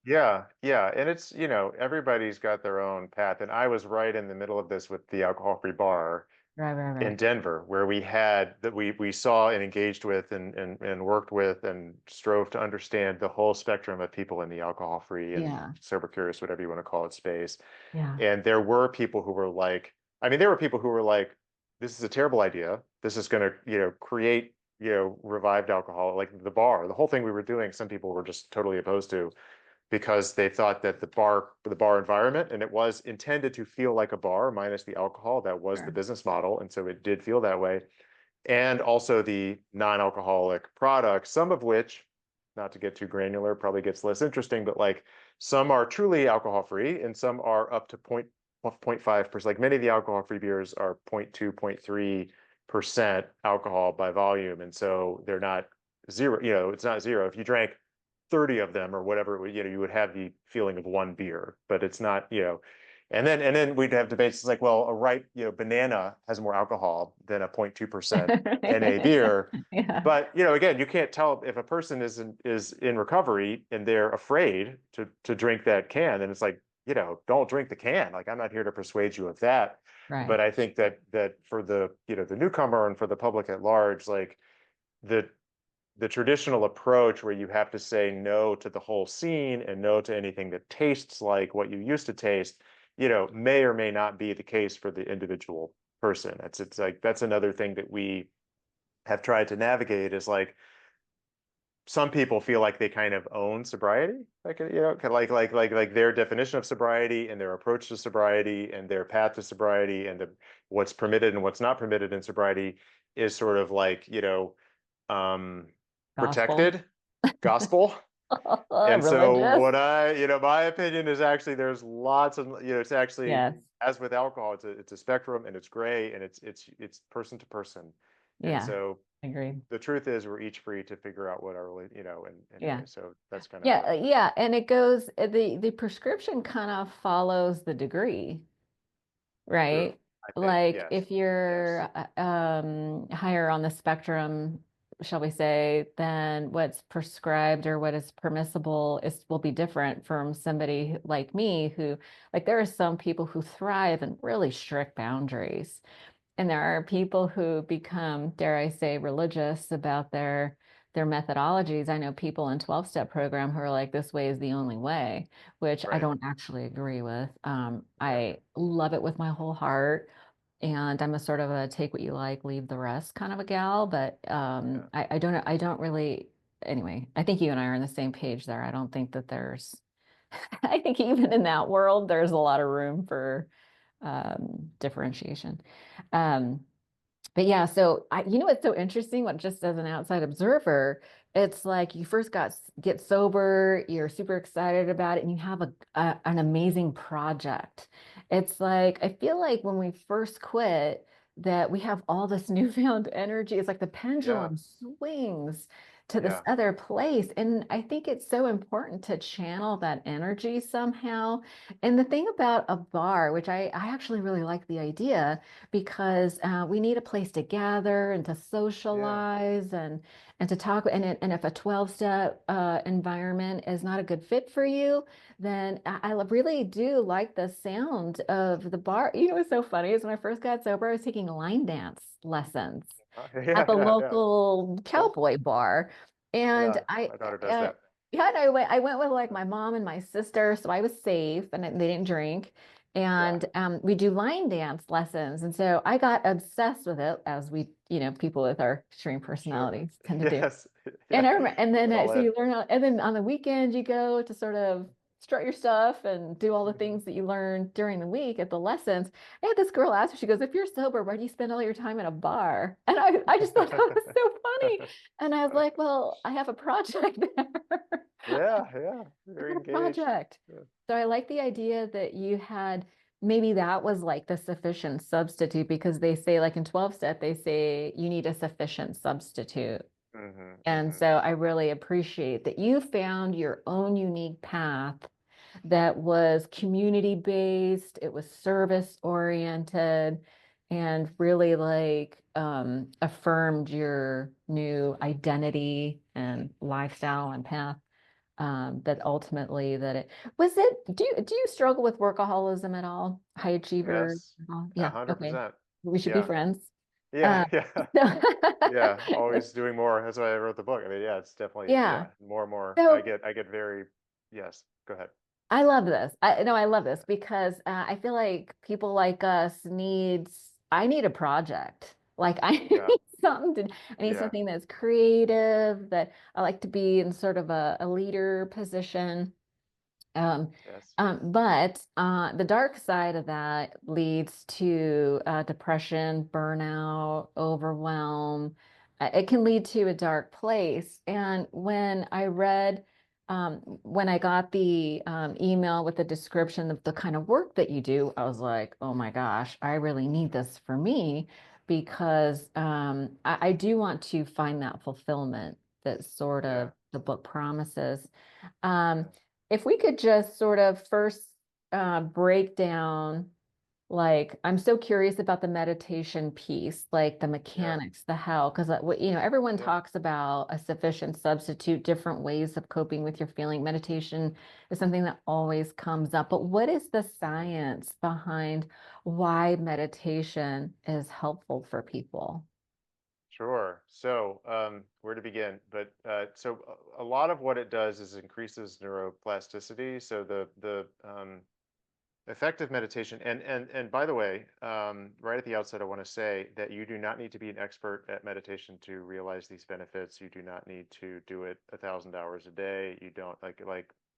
Yeah, yeah. And it's, everybody's got their own path. And I was right in the middle of this with the alcohol-free bar Right, right, in right. Denver, where we had that we saw and engaged with, and worked with and strove to understand the whole spectrum of people in the alcohol-free and Yeah, sober curious, whatever you want to call it, space. yeah. And there were people who were like, I mean, there were people who were like, this is a terrible idea. This is going to, create, revived alcohol, like the bar, the whole thing we were doing. Some people were just totally opposed to, because they thought that the bar environment, and it was intended to feel like a bar minus the alcohol. That was the Sure. business model, and so it did feel that way. And also the non-alcoholic products, some of which, not to get too granular, probably gets less interesting, but like some are truly alcohol free, and some are up to 0.5%. Like many of the alcohol free beers are 0.2, 0.3% alcohol by volume, and so they're not zero. It's not zero. If you drank 30 of them or whatever, you would have the feeling of one beer, but it's not, and then we'd have debates. It's like, well, a ripe, banana has more alcohol than a 0.2% NA beer. Yeah, But, again, you can't tell if a person is in recovery and they're afraid to drink that can. And it's like, don't drink the can. Like, I'm not here to persuade you of that. right. But I think that for the newcomer and for the public at large, like the the traditional approach where you have to say no to the whole scene and no to anything that tastes like what you used to taste, may or may not be the case for the individual person. It's like that's another thing that we have tried to navigate, is like some people feel like they kind of own sobriety, like, kind of like their definition of sobriety and their approach to sobriety and their path to sobriety, and what's permitted and what's not permitted in sobriety is sort of like, um, Gospel. protected gospel. And so Religious. my opinion is actually there's lots of, it's actually, Yes. as with alcohol, it's a spectrum, and it's gray, and it's person to person. And Yeah. so Agreed. the truth is we're each free to figure out what our, and Yeah. anyway, so that's kind of Yeah. how. Yeah. And it goes, the prescription kind of follows the degree, True. right? I think, Like yes. if you're Yes. higher on the spectrum, shall we say, then what's prescribed or what is permissible will be different from somebody like me who, like, there are some people who thrive in really strict boundaries. And there are people who become, dare I say, religious about their methodologies. I know people in 12-step program who are like, this way is the only way, which I Right. don't actually agree with. Yeah. I love it with my whole heart. And I'm a sort of a take what you like, leave the rest kind of a gal, but Yeah. I don't really, anyway, I think you and I are on the same page there. I don't think that there's, I think even in that world, there's a lot of room for differentiation. Um, but yeah, so you know what's so interesting? What just as an outside observer, it's like you first get sober, you're super excited about it, and you have an amazing project. It's like I feel like when we first quit, that we have all this newfound energy. It's like the Yeah. pendulum swings to this Yeah. other place, and I think it's so important to channel that energy somehow. And the thing about a bar, which I actually really like the idea because we need a place to gather and to Yeah. socialize and to talk. And if a 12-step environment is not a good fit for you, then I really do like the sound of the bar. You know what's so funny is when I first got sober, I was taking line dance lessons at Yeah. the Yeah. Yeah. local Cool. cowboy bar. And Yeah. My daughter does uh, that. yeah, and I went with like my mom and my sister, so I was safe and they didn't drink. Yeah. And we do line dance lessons. And so I got obsessed with it, as we, you know, people with our extreme Sure. personalities tend to do. Yes. And Yeah. I remember, and then All so in. you learn, and then on the weekend you go to sort of strut your stuff and do all the Mhm. things that you learned during the week at the lessons. I had this girl ask me, she goes, if you're sober, why do you spend all your time in a bar? And I just thought that was so funny. And I was like, well, I have a project there. Yeah. Yeah. I Very had a engaged. project. Yeah. So I like the idea that you had maybe that was like the sufficient substitute because they say like in 12 step, they say you need a sufficient substitute. Hmm. And Hmm. so I really appreciate that you found your own unique path that was community based, it was service oriented, and really like affirmed your new identity and lifestyle and path. That ultimately that it was it. Do you struggle with workaholism at all? High achiever? Yes. A Yeah. hundred Okay. percent. We should be Yeah. friends. Yeah. Uh, Yeah. so Yeah. Always doing more. That's why I wrote the book. I mean, yeah, it's definitely, yeah. yeah, more and more. So I get very, yes. Go ahead. I love this. I no, I love this because I feel like people like us I need a project. Like I Yeah. need I need Yeah. something that's creative, that I like to be in sort of a leader position. Um, Yes. but the dark side of that leads to depression, burnout, overwhelm. It can lead to a dark place. And when I got the email with the description of the kind of work that you do, I was like, oh my gosh, I really need this for me because I do want to find that fulfillment that sort Yeah. of the book promises. Um, Yes. if we could just sort of first break down, like, I'm so curious about the meditation piece, like the Yeah. mechanics, the how, because you know, everyone Yeah. talks about a sufficient substitute, different ways of coping with your feeling. Meditation is something that always comes up. But what is the science behind why meditation is helpful for people? Sure. So, where to begin? But a lot of what it does is increases neuroplasticity. So the effective meditation, and by the way, right at the outset, I want to say that you do not need to be an expert at meditation to realize these benefits. You do not need to do it 1,000 hours a day. You don't like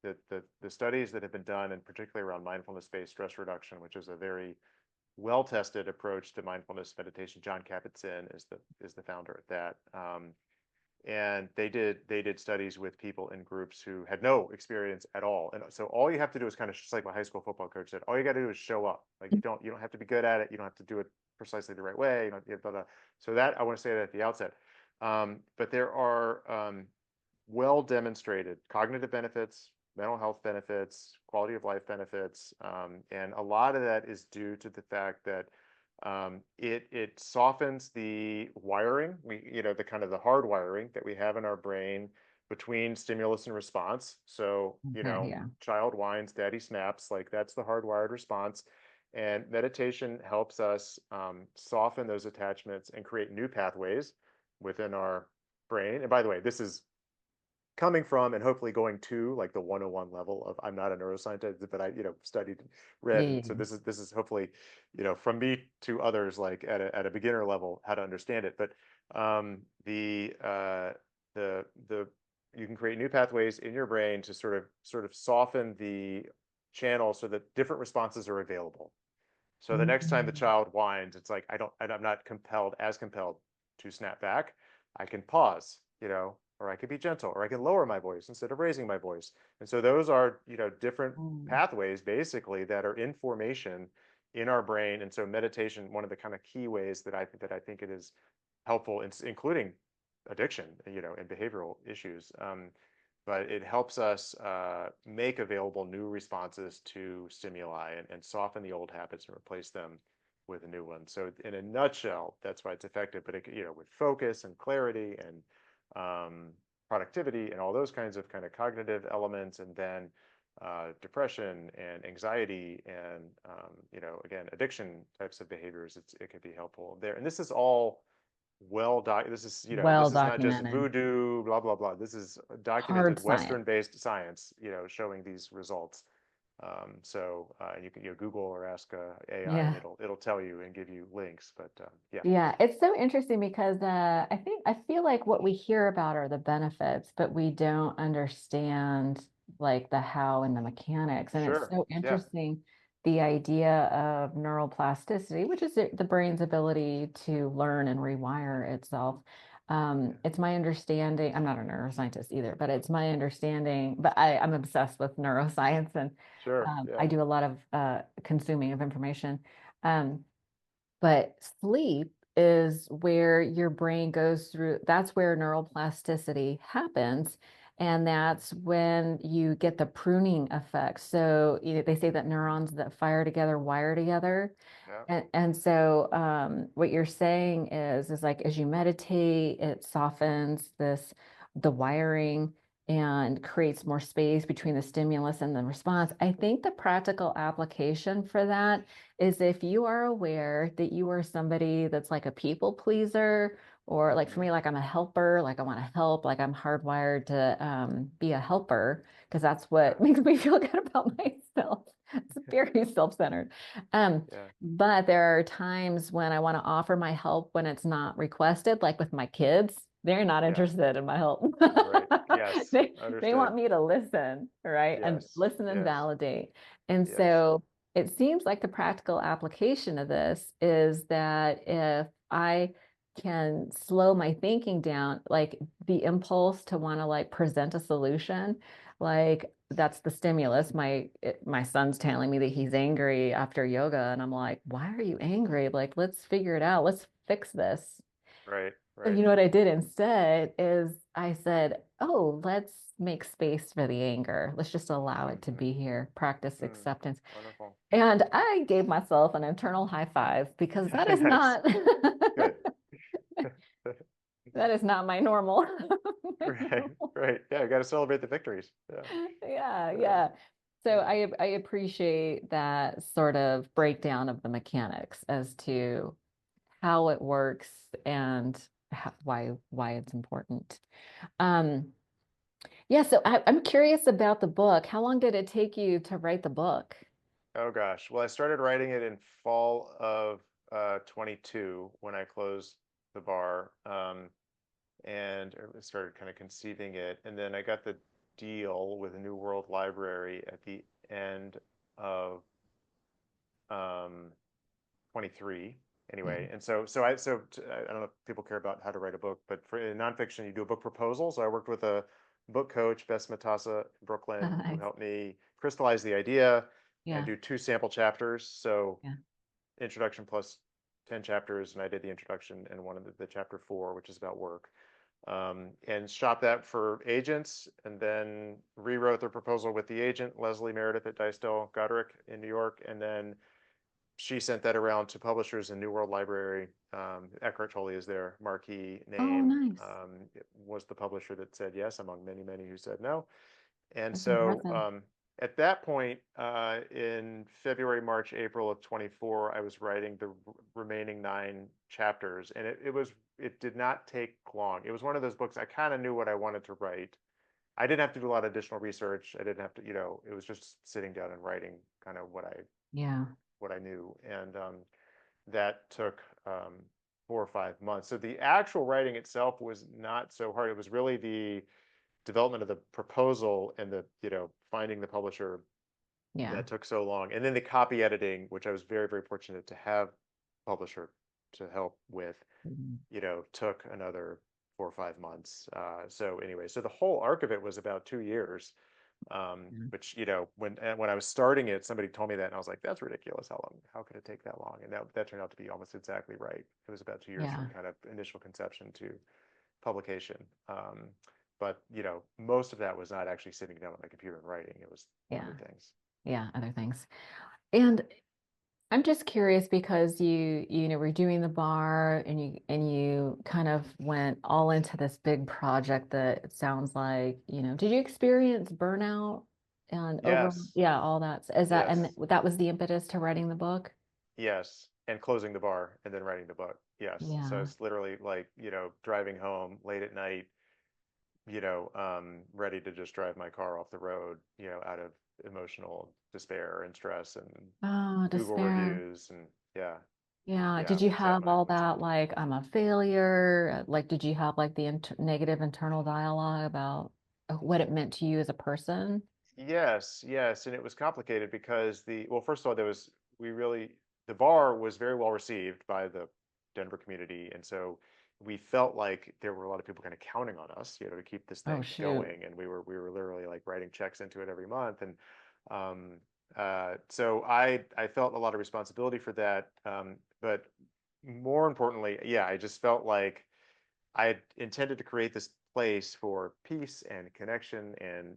the studies that have been done, and particularly around mindfulness-based stress reduction, which is a very well-tested approach to mindfulness meditation. John Kabat-Zinn is the founder of that. And they did studies with people in groups who had no experience at all. And so all you have to do is kind of just like my high school football coach said, all you got to do is show up. Like you don't have to be good at it. You don't have to do it precisely the right way. You know, blah, blah. So that I want to say that at the outset. But there are well demonstrated cognitive benefits, mental health benefits, quality of life benefits, and a lot of that is due to the fact that it softens the wiring, the kind of the hard wiring that we have in our brain between stimulus and response. So, Okay, yeah. child whines, daddy snaps, like that's the hardwired response. And meditation helps us soften those attachments and create new pathways within our brain. And by the way, this is coming from and hopefully going to like the 101 level of, I'm not a neuroscientist, but I, studied, read. And so Yeah. this is hopefully, from me to others, like at a beginner level, how to understand it. But the you can create new pathways in your brain to sort of soften the channel so that different responses are available. So the next time the Mhm. child whines, it's like I'm not compelled to snap back. I can pause, or I can be gentle, or I can lower my voice instead of raising my voice. And so those are, different Mm. pathways basically that are in formation in our brain. And so meditation, one of the kind of key ways that I think it is helpful, including addiction, and behavioral issues. But it helps us make available new responses to stimuli and soften the old habits and replace them with a new one. So in a nutshell, that's why it's effective. But with focus and clarity and productivity and all those kind of cognitive elements, and then depression and anxiety and again, addiction types of behaviors, it can be helpful there. And this is all this is Well this is not just documented. voodoo blah blah blah. This is Hard documented science. Western-based science, showing these results. So you can Google or ask AI, and Yeah. it'll tell you and give you links. But yeah, Yeah, it's so interesting because I feel like what we hear about are the benefits, but we don't understand like the how and the mechanics. And it's sure, so yeah, interesting the idea of neuroplasticity, which is the brain's ability to learn and rewire itself. yeah, It's my understanding, I'm not a neuroscientist either, but it's my understanding, but I'm obsessed with neuroscience and sure, yeah, I do a lot of consuming of information. Um, but sleep is where your brain goes through, that's where neuroplasticity happens. And that's when you get the pruning effect. So, they say that neurons that fire together wire together. yeah, And so what you're saying is like as you meditate, it softens the wiring and creates more space between the stimulus and the response. I think the practical application for that is if you are aware that you are somebody that's like a people pleaser, or like for hmm me, like I'm a helper, like I want to help, like I'm hardwired to be a helper because that's yeah, what makes me feel good about myself. It's very self-centered. Um, yeah, but there are times when I want to offer my help when it's not requested, like with my kids. They're not yeah, interested in my help. right, yes, They want understood, me to listen, right? And yes, listen and yes, validate. And yes, so it seems like the practical application of this is that if I can slow my thinking down, like the impulse to want to like present a solution, like that's the stimulus. My son's telling me that he's angry after yoga, and I'm like, why are you angry? Like, let's figure it out. Let's fix this. right, So right, you know what I did instead is I said, oh, let's make space for the anger. Let's just allow it to hmm be here. Practice acceptance. wonderful, And I gave myself an internal high five because that is nice, not good. that is not my normal. My Right, normal. right. Yeah, you got to celebrate the victories. Yeah, Yeah, yeah, yeah. So yeah. I appreciate that sort of breakdown of the mechanics as to how it works and why it's important. Um, yeah, so I'm curious about the book. How long did it take you to write the book? Oh gosh. Well, I started writing it in fall of 22 when I closed the bar, and I started kind of conceiving it, and then I got the deal with the New World Library at the end of um, 23 Yeah. anyway. And I don't know if people care about how to write a book, but for in nonfiction, you do a book proposal. So I worked with a book coach, Bess Matassa in Brooklyn, who Nice. helped me crystallize the idea and Yeah. do two sample chapters. So Yeah. introduction plus 10 chapters, and I did the introduction and one of the chapter 4, which is about work. And shot that for agents, and then rewrote the proposal with the agent, Leslie Meredith at Dysdale Goderic in New York, and then she sent that around to publishers in New World Library. Eckhart Tolle is their marquee Oh, name. nice. It was the publisher that said yes, among many, many who said no. And That's so impressive. at that point, in February, March, April of 24, I was writing the remaining 9 chapters, and it did not take long. It was one of those books I kind of knew what I wanted to write. I didn't have to do a lot of additional research. I didn't have to, it was just sitting down and writing kind of Yeah. what I knew, and that took 4 or 5 months. So the actual writing itself was not so hard. It was really the development of the proposal and the, finding the publisher Yeah. that took so long. And then the copy editing, which I was very, very fortunate to have a publisher to help with, Mhm. took another 4 or 5 months. So anyway, so the whole arc of it was about 2 years. Yeah. Which, when I was starting it, somebody told me that, and I was like, that's ridiculous. How could it take that long? And that turned out to be almost exactly right. It was about 2 years from Yeah. kind of initial conception to publication. But most of that was not actually sitting down at my computer and writing. It was Yeah. other things. Yeah. Other things. And I'm just curious because were doing the bar and you kind of went all into this big project that it sounds like, did you experience burnout and Yes, yeah, all that. Is that, and yes, that was the impetus to writing the book? yes. And closing the bar and then writing the book. Yes. So Yeah. it's literally like, driving home late at night, ready to just drive my car off the road, out of emotional despair and stress and Oh, Google despair. reviews and yeah, Yeah. yeah, Did you it's at have my all wits that end. like I'm a failure? Like, did you have like the negative internal dialogue about what it meant to you as a person? Yes, yes, and it was complicated because well, first of all, we really the bar was very well received by the Denver community, and so we felt like there were a lot of people kind of counting on us, to keep this Oh, thing shoot. going, and we were literally like writing checks into it every month, and um, so I felt a lot of responsibility for that, but more importantly, yeah, I just felt like I had intended to create this place for peace and connection and,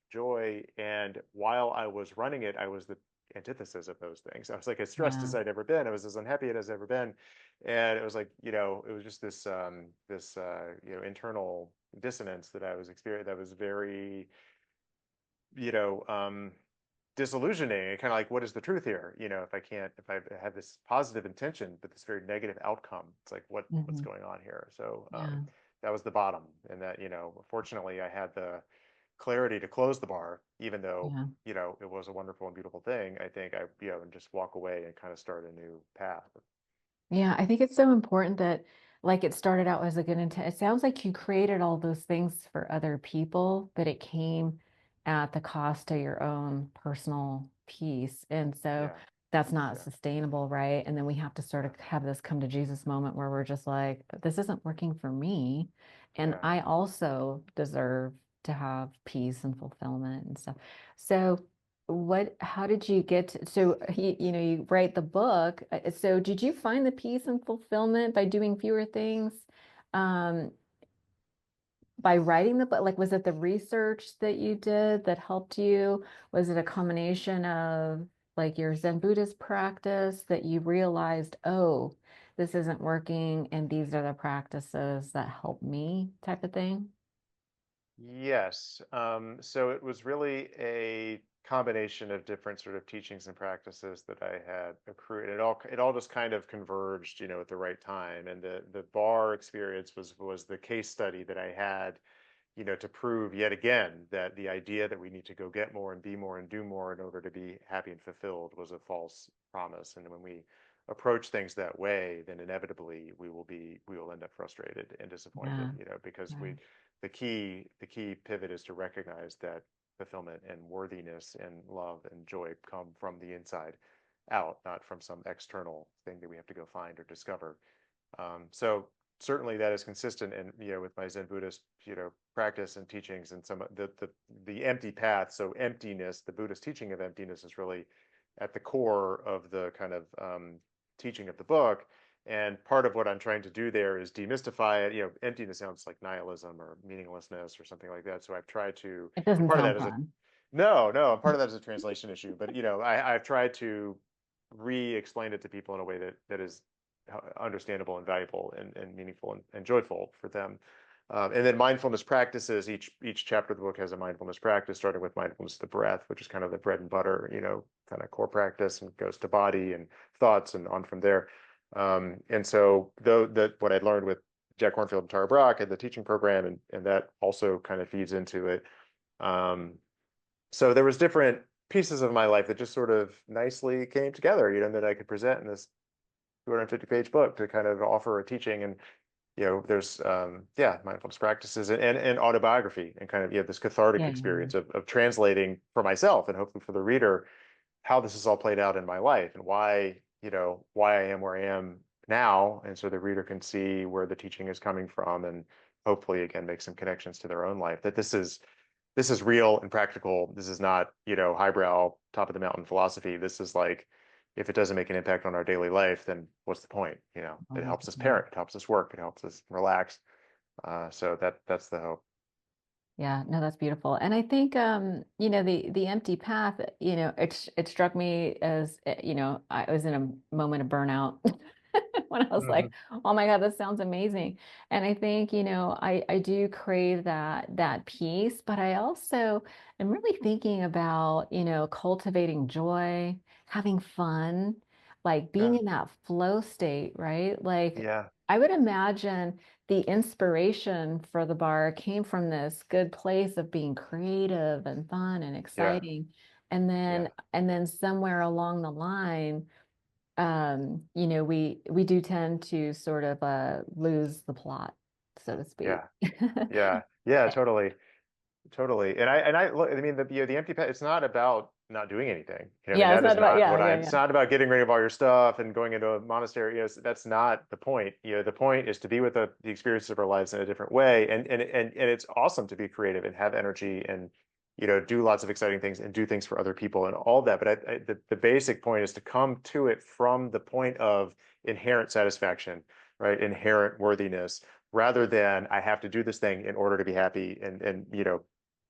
joy. And while I was running it, I was the antithesis of those things. I was like as stressed Yeah. as I'd ever been. I was as unhappy as I'd ever been. And it was like, it was just this internal dissonance that I was experiencing that was very, you know, um, disillusioning and kind of like, what is the truth here? If I have this positive intention, but this very negative outcome, it's like, what's Hmm. going on here? So Yeah. that was the bottom. And that, fortunately I had the clarity to close the bar, even though, Yeah. it was a wonderful and beautiful thing. I think and just walk away and kind of start a new path. Yeah, I think it's so important that like it started out as a good intent. It sounds like you created all those things for other people, but it came at the cost of your own personal peace. And so Yeah. that's not Yeah. sustainable, right? And then we have to sort Yeah. of have this come to Jesus moment where we're just like, this isn't working for me. And Yeah. I also deserve to have peace and fulfillment and stuff. So how did you get to, so you write the book. So did you find the peace and fulfillment by doing fewer things? Um, by writing the book? Like, was it the research that you did that helped you? Was it a combination of like your Zen Buddhist practice that you realized, oh, this isn't working and these are the practices that help me type of thing? Yes. So it was really a combination of different sort of teachings and practices that I had accrued. It all just kind of converged, at the right time. And the bar experience was the case study that I had, to prove yet again that the idea that we need to go get more and be more and do more in order to be happy and fulfilled was a false promise. And when we approach things that way, then inevitably we will end up frustrated and disappointed, Yeah, because right. the key pivot is to recognize that fulfillment and worthiness and love and joy come from the inside out, not from some external thing that we have to go find or discover. So certainly that is consistent in, with my Zen Buddhist, practice and teachings and some of the empty path. So emptiness, the Buddhist teaching of emptiness is really at the core of the kind of teaching of the book. And part of what I'm trying to do there is demystify it. Emptiness sounds like nihilism or meaninglessness or something like that. So I've tried to, It and doesn't part of sound that is a fun. no, no, part of that is a translation issue. But I've tried to re-explain it to people in a way that is understandable and valuable and meaningful and joyful for them. And then mindfulness practices, each chapter of the book has a mindfulness practice, starting with mindfulness of the breath, which is kind of the bread and butter, kind of core practice, and goes to body and thoughts and on from there. And so what I learned with Jack Kornfield and Tara Brach and the teaching program, and that also kind of feeds into it. So there was different pieces of my life that just sort of nicely came together, that I could present in this 250-page book to kind of offer a teaching. And there's mindfulness practices and autobiography, and kind of this cathartic Yeah, yeah, experience of translating for myself and hopefully for the reader how this is all played out in my life, and why I am where I am now, and so the reader can see where the teaching is coming from, and hopefully again make some connections to their own life, that this is real and practical. This is not highbrow, top of the mountain philosophy. This is like, if it doesn't make an impact on our daily life, then what's the point? It helps us 100%. parent, it helps us work, it helps us relax. So that's the hope. Yeah, no, that's beautiful. And I think the empty path, it struck me as I was in a moment of burnout when I was Mhm. like, oh my God, this sounds amazing. And I think, I do crave that peace, but I also am really thinking about, cultivating joy, having fun, like being Yeah, in that flow state, right? Like yeah, I would imagine the inspiration for the bar came from this good place of being creative and fun and yeah, exciting. And then somewhere along the line, we do tend to sort of lose the plot, so to speak. yeah, yeah, totally. Totally. And I look, I mean, the empty pet, it's not about not doing anything. I mean, Yeah, it's that is not about, not yeah, what yeah, it's yeah. not about getting rid of all your stuff and going into a monastery. That's not the point. The point is to be with the experiences of our lives in a different way. And it's awesome to be creative and have energy and, do lots of exciting things and do things for other people and all that. But the basic point is to come to it from the point of inherent satisfaction, right? Inherent worthiness, rather than I have to do this thing in order to be happy and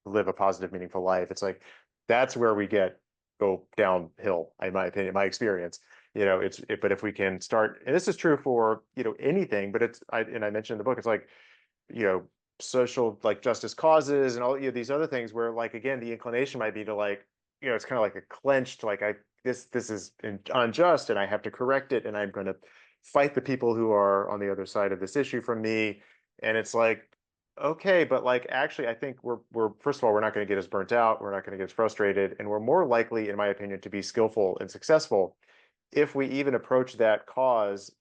live a positive, meaningful life. It's like that's where we go downhill, in my opinion, my experience. But if we can start, and this is true for anything, but I mentioned in the book, it's like you know social like justice causes and all these other things where like again the inclination might be to like it's kind of like a clenched like this is unjust and I have to correct it and I'm going to fight the people who are on the other side of this issue from me. And it's like, okay, but like actually I think we're first of all we're not going to get as burnt out, we're not going to get as frustrated, and we're more likely in my opinion to be skillful and successful if we even approach that cause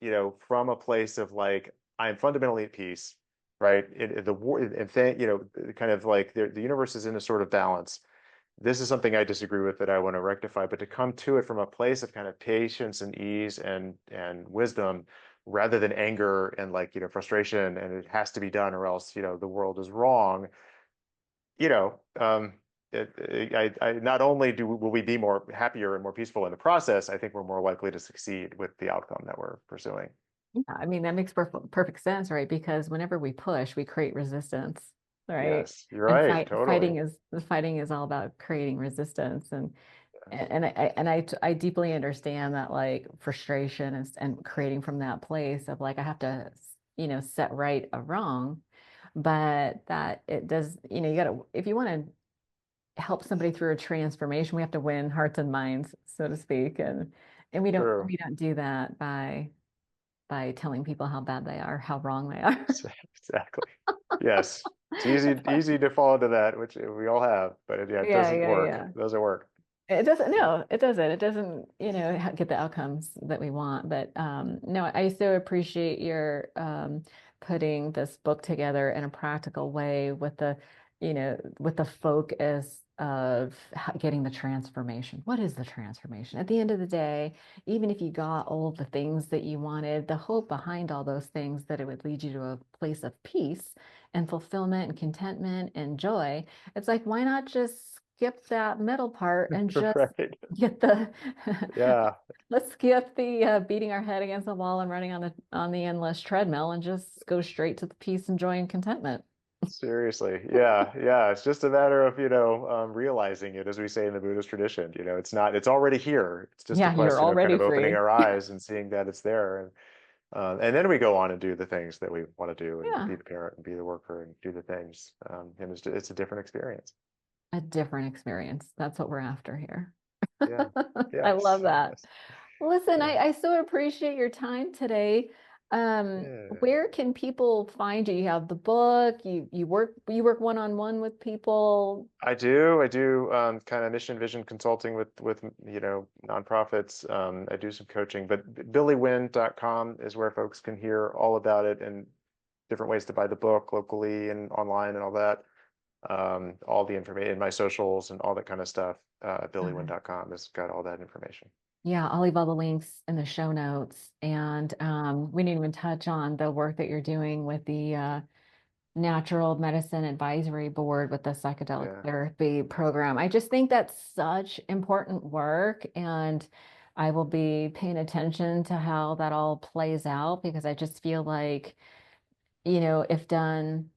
from a place of like I'm fundamentally at peace, right? The war and kind of like the universe is in a sort of balance. This is something I disagree with that I want to rectify, but to come to it from a place of kind of patience and ease and wisdom rather than anger and like frustration and it has to be done or else the world is wrong. you know um I not only will we be more happier and more peaceful in the process, I think we're more likely to succeed with the outcome that we're pursuing. Yeah, I mean, that makes perfect sense, right? Because whenever we push, we create resistance, right? Yes, you're And right, totally. fighting is all about creating resistance. And I deeply understand that like frustration and creating from that place of like I have to, set right a wrong, but that it does, you gotta, if you want to help somebody through a transformation, we have to win hearts and minds, so to speak. And we don't True. we don't do that by telling people how bad they are, how wrong they are. Exactly. Yes, it's easy to fall into that, which we all have, but it Yeah, doesn't yeah, work. yeah. It doesn't work. It doesn't, no, it doesn't. It doesn't, get the outcomes that we want. But no, I so appreciate your putting this book together in a practical way with the focus of getting the transformation. What is the transformation? At the end of the day, even if you got all the things that you wanted, the hope behind all those things that it would lead you to a place of peace and fulfillment and contentment and joy. It's like, why not just skip that middle part and just Right. get the Yeah. let's skip the beating our head against the wall and running on the endless treadmill and just go straight to the peace and joy and contentment. Seriously. Yeah. Yeah. It's just a matter of, realizing it, as we say in the Buddhist tradition. It's already here. It's just a Yeah, you're question of kind already of opening free. our eyes and seeing that it's there. And then we go on and do the things that we want to do and Yeah, be the parent and be the worker and do the things. And it's a different experience. a different experience. That's what we're after here. Yeah. I love Yes. that. Yes. Listen, Yeah. I so appreciate your time today. Yeah. Where can people find you? You have the book, you work one-on-one with people. I do. I do kind of mission vision consulting with nonprofits. I do some coaching, but billywinn.com is where folks can hear all about it and different ways to buy the book locally and online and all that. All the information in my socials and all that kind of stuff. Okay. Billywinn.com has got all that information. Yeah, I'll leave all the links in the show notes. And we didn't even touch on the work that you're doing with the Natural Medicine Advisory Board with the psychedelic Yeah. therapy program. I just think that's such important work, and I will be paying attention to how that all plays out because I just feel like, if done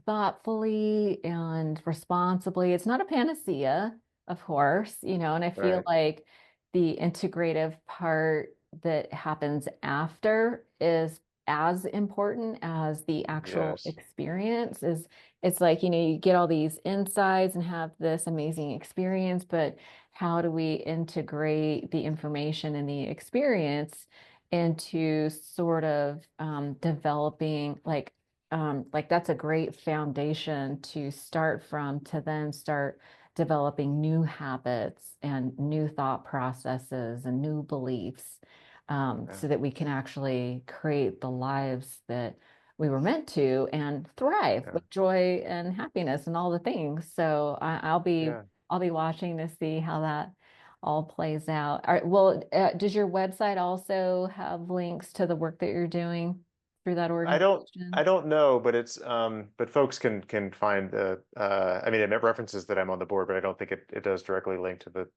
thoughtfully and responsibly, it's not a panacea, of course, and I feel Right. like the integrative part that happens after is as important as the actual Yes. experience is. It's like, you get all these insights and have this amazing experience, but how do we integrate the information and the experience into sort of developing like that's a great foundation to start from to then start developing new habits and new thought processes and new beliefs, Yeah. so that we can actually create the lives that we were meant to and thrive Yeah. with joy and happiness and all the things. So Yeah. I'll be watching to see how that all plays out. Well, does your website also have links to the work that you're doing through that I organization? don't know, but it's but folks can find the I mean it references that I'm on the board, but I don't think it does directly link to the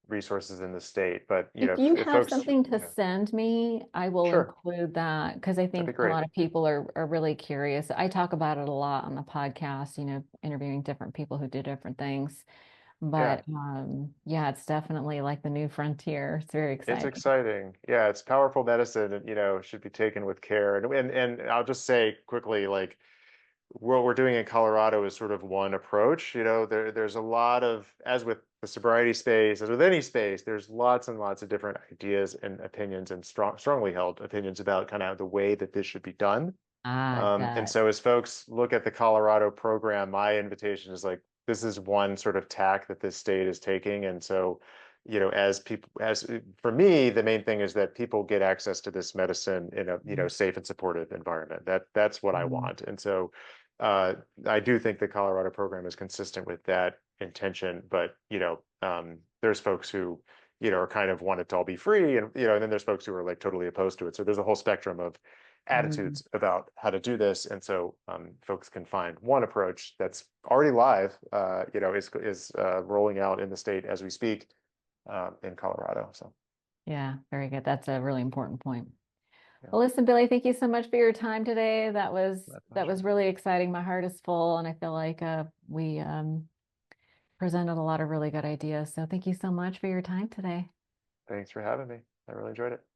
resources in the state. But If you if have folks, something to send me, I will sure, include that because I that'd think be a great. lot of people are really curious. I talk about it a lot on the podcast, interviewing different people who do different things. Yeah. But yeah, it's definitely like the new frontier. It's very It's exciting. exciting. Yeah, it's powerful medicine and should be taken with care. And I'll just say quickly, like what we're doing in Colorado is sort of one approach. There's a lot of, as with the sobriety space, as with any space, there's lots and lots of different ideas and opinions and strongly held opinions about kind of the way that this should be done. I And bet. so as folks look at the Colorado program, my invitation is like, this is one sort of tack that this state is taking. And so, as for me, the main thing is that people get access to this medicine in a, safe and supportive environment. That's what I Mhm. want. And so, uh, I do think the Colorado program is consistent with that intention, but, there's folks who, are kind of want it to all be free and then there's folks who are like totally opposed to it. So there's a whole spectrum of Mhm. attitudes about how to do this. And so folks can find one approach that's already live, is rolling out in the state as we speak in Colorado. So Yeah, very good. That's a really important point. yeah, Well, listen, Billy, thank you so much for your time today. my That was pleasure. really exciting. My heart is full, and I feel like we presented a lot of really good ideas. So thank you so much for your time today. Thanks for having me. I really enjoyed it.